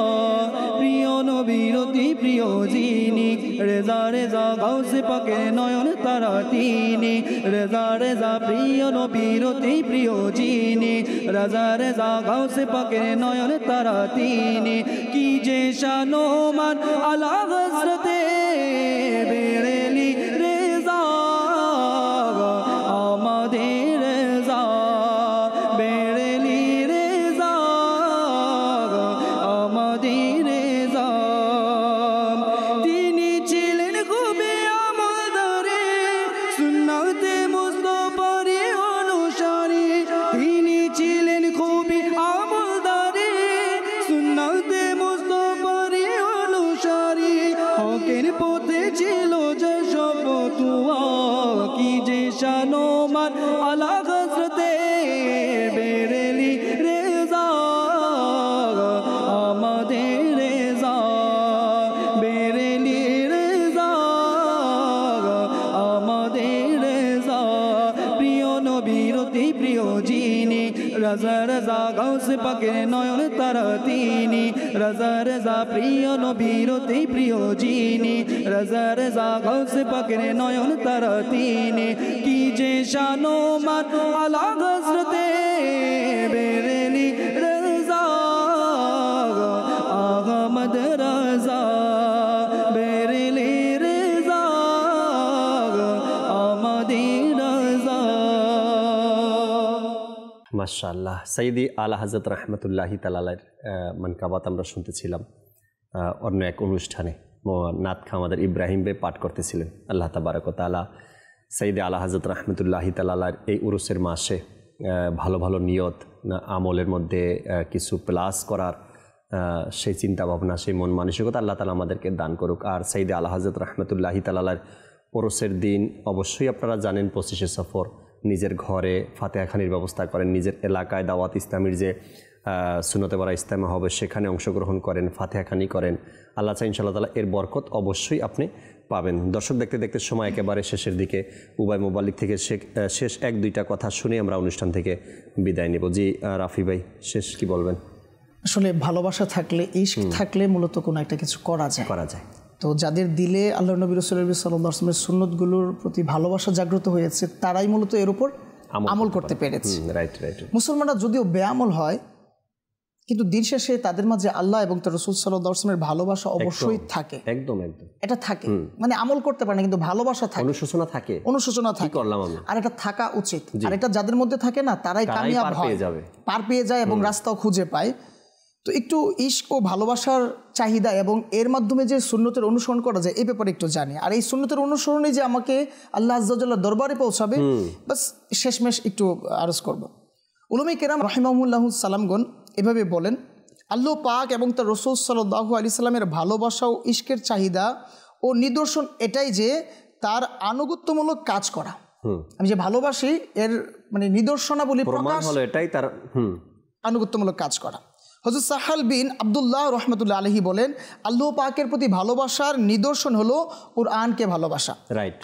প্রিয় নবীর অতি প্রিয় যিনি, রেজা রেজা গাউসে পাকের নয়ন তারা তিনি, রেজা রেজা প্রিয় নবীর অতি প্রিয় যিনি, রেজা রেজা গাউসে পাকের নয়ন তারা তিনি, কি যে শানো মান আলা হযরতে বেরেলি রেজা, আমাদের রেজা বেরেলি রেজা, আমাদের রেজা। তিনি ছিলেন খুবই আমলদারে, সুন্নাতে মুস্তাফারই অনুসারী, তিনি ছিলেন খুবই আমলদারে, সুন্নাতে মুস্তাফারই অনুসারী, হকের পথে ছিল যে শপথুয়া, কি যে শানো মান আলা হযরতে বেরেলি রেজা, আমাদের রেজা বেরেলি রেজা, আমাদের রেজা। প্রিয় নবীর অতি প্রিয় যিনি, রাজা রাজা গাউসে পাকের নয়ন তারা তিনি, রাজা রাজা প্রিয় নবীর অতি প্রিয় যিনি, রাজা রাজা গাউসে পাকের নয়ন তারা তিনি, কি যে শানো মান আলা হযরতে বেরেলি রেজা, আহমদ রাজা বেরেলি রেজা, আমাদের রাজা। মাশাআল্লাহ, সাইয়্যিদি আলা হযরত রাহমাতুল্লাহি তাআলার মানকাবাত আমরা শুনতেছিলাম অন্য এক অনুষ্ঠানে। নাত খা আমাদের ইব্রাহিম ভাই পাঠ করতেছিলেন। আল্লাহ তাবারক ওয়া তাআলা সাইয়্যিদি আলা হযরত রাহমাতুল্লাহি তাআলার এই উরুসের মাসে ভালো ভালো নিয়ত আমলের মধ্যে কিছু প্লাস করার সেই চিন্তা ভাবনা, সেই মন মানসিকতা আল্লাহ তাআলা আমাদেরকে দান করুক। আর সাইয়্যিদি আলা হযরত রাহমাতুল্লাহি তাআলার উরুসের দিন অবশ্যই আপনারা জানেন 25শে সফর, নিজের ঘরে ফাতিহাখানির ব্যবস্থা করেন, নিজের এলাকায় দাওয়াত ইসলামীর যে সুন্নতে বারা ইজতেমা হবে সেখানে অংশগ্রহণ করেন, ফাতিহাখানি করেন, আল্লাহ চাই ইনশাআল্লাহ তাআলা এর বরকত অবশ্যই আপনি পাবেন। দর্শক, দেখতে দেখতে সময় একেবারে শেষের দিকে। উবাই মোবাল্লিক থেকে শেষ 1-2টা কথা শুনে আমরা অনুষ্ঠান থেকে বিদায় নেব। জি রাফি ভাই, শেষ কি বলবেন? আসলে ভালোবাসা থাকলে, ইশক থাকলে মূলত কোনো একটা কিছু করা যায়। তো যাদের দিলে আল্লাহ নবী রাসূলুল্লাহ সাল্লাল্লাহু আলাইহি ওয়াসাল্লামের সুন্নতগুলোর প্রতি ভালোবাসা জাগ্রত হয়েছে, তারাই মূলত এর উপর আমল করতে পেরেছে। মুসলমানরা যদিও বেআমল হয়, কিন্তু দিন শেষে তাদের মাঝে আল্লাহ এবং তার রাসূল সাল্লাল্লাহু আলাইহি ওয়াসাল্লামের ভালোবাসা অবশ্যই থাকে। একদম এটা থাকে, মানে আমল করতে পারে না কিন্তু ভালোবাসা থাকে, অনুশোচনা থাকে, আর এটা থাকা উচিত। আর এটা যাদের মধ্যে থাকে না, তারাই কামিয়াব হয়, পার পেয়ে যায় এবং রাস্তাও খুঁজে পায়। তো একটু ইশক ও ভালোবাসার চাহিদা এবং এর মাধ্যমে যে সুন্নতের অনুসরণ করা যায় এই ব্যাপারে একটু জানি। আর এই সুন্নতের অনুসরণে যে আমাকে আল্লাহ আযজা ওয়া জাল্লার দরবারে পৌঁছাবে, বাস শেষমেশ একটু আরজ করব। উলামায়ে কেরাম রাহিমাহুমুল্লাহ সালামগণ এভাবে বলেন, আল্লাহ পাক এবং তার রাসূল সাল্লাল্লাহু আলাইহি সাল্লামের ভালোবাসা ও ইশকের চাহিদা ও নিদর্শন এটাই যে তার আনুগত্যমূলক কাজ করা। আমি যে ভালোবাসি এর মানে নিদর্শনাবলী প্রকাশ হলো এটাই তার আনুগত্যমূলক কাজ করা। হযরত সাহাল বিন আব্দুল্লাহ রাহমাতুল্লাহ আলাইহি বলেন, আল্লাহ পাকের প্রতি ভালোবাসার নিদর্শন হলো কোরআনকে ভালোবাসা,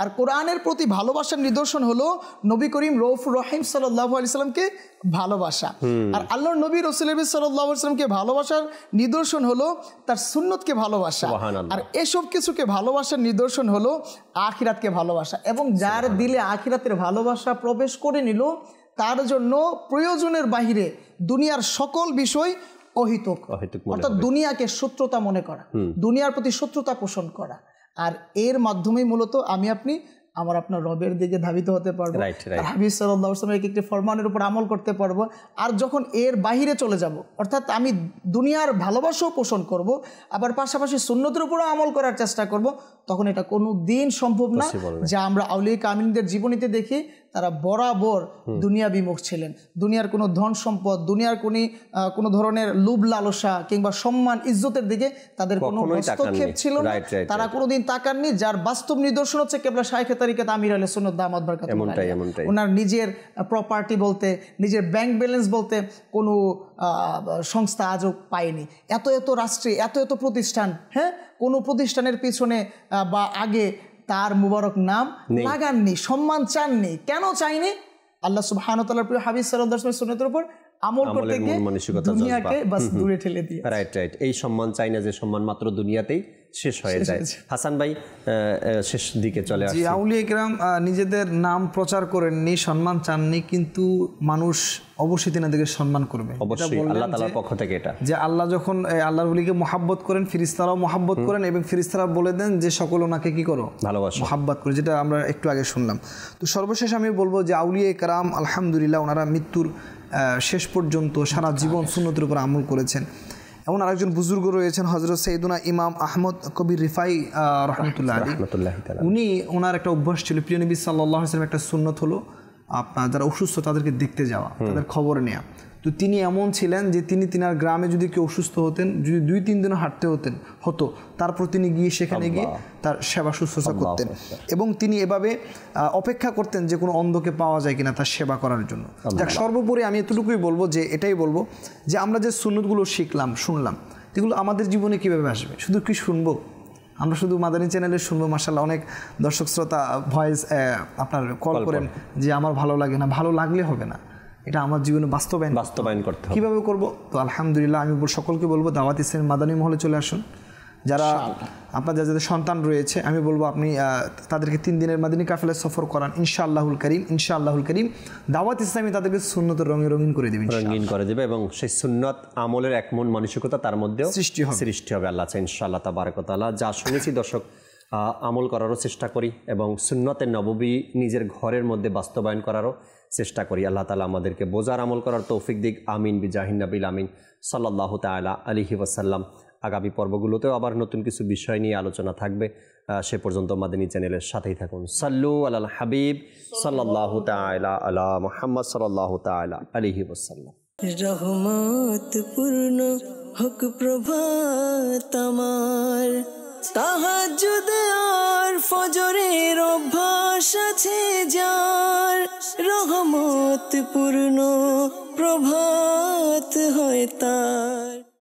আর কোরআনের প্রতি ভালোবাসার নিদর্শন হলো নবী করিম রউফুর রহিম সাল্লাল্লাহু আলাইহি সাল্লামকে ভালোবাসা। আর আল্লাহর নবী রাসূল সাল্লাল্লাহু আলাইহি সাল্লামকে ভালোবাসার নিদর্শন হলো তার সুন্নতকে ভালোবাসা। আর এসব কিছুকে ভালোবাসার নিদর্শন হলো আখিরাতকে ভালোবাসা। এবং যার দিলে আখিরাতের ভালোবাসা প্রবেশ করে নিল, তার জন্য প্রয়োজনের বাহিরে দুনিয়ার সকল বিষয় অহিতুক, অর্থাৎ দুনিয়াকে শত্রুতা মনে করা, দুনিয়ার প্রতি শত্রুতা পোষণ করা। আর এর মাধ্যমেই মূলত আমি আপনি আপনার রবের দিকে ধাবিত হতে পারবো, হাবিব সাল্লাল্লাহু আলাইহি ওয়াসাল্লামের একটি ফরমানের উপর আমল করতে পারবো। আর যখন এর বাহিরে চলে যাব, অর্থাৎ আমি দুনিয়ার ভালোবাসাও পোষণ করব, আবার পাশাপাশি সুন্নতের উপরও আমল করার চেষ্টা করব, তখন এটা কোনো দিন সম্ভব না। যা আমরা আউলিয়া কামিলদের জীবনীতে দেখি, তারা বরাবর দুনিয়া বিমুখ ছিলেন। দুনিয়ার কোনো ধন সম্পদ, দুনিয়ার কোনো ধরনের লোভ লালসা কিংবা সম্মান ইজ্জতের দিকে তাদের কোনো হস্তক্ষেপ ছিল না, তারা কোনোদিন তাকাননি। যার বাস্তব নিদর্শন হচ্ছে কেবলা শাইখে তারিকাত আমির আহলে সুন্নাত দামাত বারাকাতুহু আলাইহি। ওনার নিজের প্রপার্টি বলতে, নিজের ব্যাংক ব্যালেন্স বলতে কোনো সংস্থা আজও পায়নি। এত রাষ্ট্রে এত প্রতিষ্ঠান, হ্যাঁ, কোনো প্রতিষ্ঠানের পিছনে বা আগে তার মুবারক নাম লাগাননি, সম্মান চাননি। কেন চাইনি? আল্লাহ সুবহানাহু ওয়া তাআলার প্রিয় হাবিব সাল্লাল্লাহু আলাইহি ওয়াসাল্লামের সুন্নতের উপর আমল করতে গিয়ে দুনিয়াকে বাস দূরে ঠেলে দিয়ে। রাইট। এই সম্মান চাই না যে সম্মান মাত্র দুনিয়াতেই শেষ হয়ে যায়। হাসান ভাই, শেষ দিকে চলে আসছি। আউলিয়া কেরাম নিজেদের নাম প্রচার করেননি, সম্মান চাননি, কিন্তু মানুষ অবশ্যই তেনাদেরকে সম্মান করবে, অবশ্যই আল্লাহ তাআলার পক্ষ থেকে। এটা যে আল্লাহ যখন আল্লাহর ওলিকে মহাব্বত করেন, ফেরেশতারাও মহাব্বত করেন, এবং ফেরেশতারা বলে দেন যে সকল ওনাকে কি করো, ভালোবাসো, মহাব্বত করে, যেটা আমরা একটু আগে শুনলাম। তো সর্বশেষ আমি বলবো যে আউলিয়া কেরাম আলহামদুলিল্লাহ ওনারা মৃত্যুর শেষ পর্যন্ত সারা জীবন সুন্নতের উপর আমল করেছেন। এমন আরেকজন বুজুর্গ রয়েছেন হযরত সৈয়দুনা ইমাম আহমদ কবির রিফাই রাহমাতুল্লাহ আলাইহি। উনি ওনার একটা অভ্যাস ছিল, প্রিয় নবী সাল্লাল্লাহু আলাইহি ওয়াসাল্লামের একটা সুন্নত হলো আপনার যারা অসুস্থ তাদেরকে দেখতে যাওয়া, তাদের খবর নেওয়া। তো তিনি এমন ছিলেন যে তিনার গ্রামে যদি কেউ অসুস্থ হতেন, যদি 2-3 দিনও হাঁটতে হতো, তারপর তিনি গিয়ে সেখানে গিয়ে তার সেবা শুশ্রূষা করতেন। এবং তিনি এভাবে অপেক্ষা করতেন যে কোনো অন্ধকে পাওয়া যায় কিনা তার সেবা করার জন্য। যাক, সর্বোপরি আমি এতটুকুই বলবো যে এটাই বলবো যে আমরা যে সুন্নতগুলো শিখলাম, শুনলাম, এগুলো আমাদের জীবনে কীভাবে আসবে? শুধু কি শুনবো? আমরা শুধু মাদানী চ্যানেলে শুনবো? মাশাআল্লাহ, অনেক দর্শক শ্রোতা ভয়েস আপনার কল করেন যে আমার ভালো লাগে না। ভালো লাগলে হবে না, এটা আমার জীবনে বাস্তবায়ন করতে হবে। কীভাবে করবো? তো আলহামদুলিল্লাহ আমি সকলকে বলবো দাওয়াত ইসলামী মাদানী মহলে চলে আসুন। যারা আপনাদের যাদের সন্তান রয়েছে, আমি বলবো আপনি তাদেরকে 3 দিনের মাদিনী কাফেলায় সফর করান। ইনশাআল্লাহুল করিম দাওয়াত ইসলামী তাদেরকে সুন্নতের রঙিন করে দেবে, এবং সেই সুন্নত আমলের এক মন মানসিকতা তার মধ্যেও সৃষ্টি হবে। আল্লাহ চাই ইনশাআল্লাহ তাবারক ওয়া তাআলা। যা শুনেছি দর্শক, আমল করারও চেষ্টা করি এবং সুন্নতে নববী নিজের ঘরের মধ্যে বাস্তবায়ন করারও চেষ্টা করি। আল্লাহ তাআলা আমাদেরকে বোঝার আমল করার তৌফিক দিক। আমিন বিজাহিন নবিল আমিন সাল্লাল্লাহু তাআলা আলাইহি ওয়াসাল্লাম। আগামী পর্বগুলোতেও আবার নতুন কিছু বিষয় নিয়ে আলোচনা থাকবে। সে পর্যন্ত মাদানী চ্যানেলের সাথেই থাকুন। সাল্লু আলাল হাবিব সাল্লাল্লাহু তাআলা আলা মুহাম্মদ সাল্লাল্লাহু তাআলা আলাইহি ওয়াসাল্লাম। রহমত পূর্ণ হক প্রভাত আমার, তাহাজ্জুদ আর ফজরের অভ্যাস আছে যার, রহমত পূর্ণ প্রভাত হয় তার।